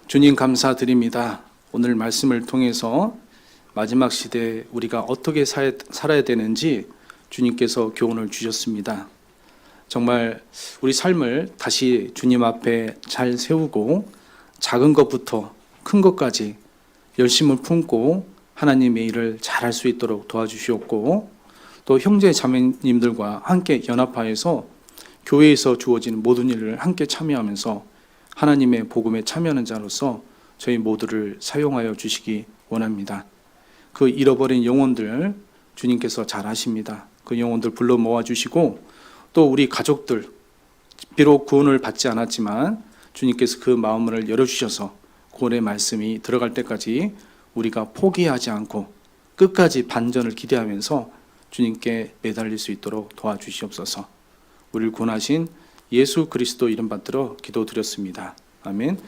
주님 감사드립니다. 오늘 말씀을 통해서 마지막 시대에 우리가 어떻게 살아야 되는지 주님께서 교훈을 주셨습니다. 정말 우리 삶을 다시 주님 앞에 잘 세우고 작은 것부터 큰 것까지 열심을 품고 하나님의 일을 잘할 수 있도록 도와주시옵고 또 형제 자매님들과 함께 연합하여서 교회에서 주어지는 모든 일을 함께 참여하면서 하나님의 복음에 참여하는 자로서 저희 모두를 사용하여 주시기 원합니다. 그 잃어버린 영혼들 주님께서 잘 아십니다. 그 영혼들 불러 모아주시고 또 우리 가족들 비록 구원을 받지 않았지만 주님께서 그 마음을 열어주셔서 구원의 말씀이 들어갈 때까지 우리가 포기하지 않고 끝까지 반전을 기대하면서 주님께 매달릴 수 있도록 도와주시옵소서. 우리를 구원하신 예수 그리스도 이름 받들어 기도드렸습니다. 아멘.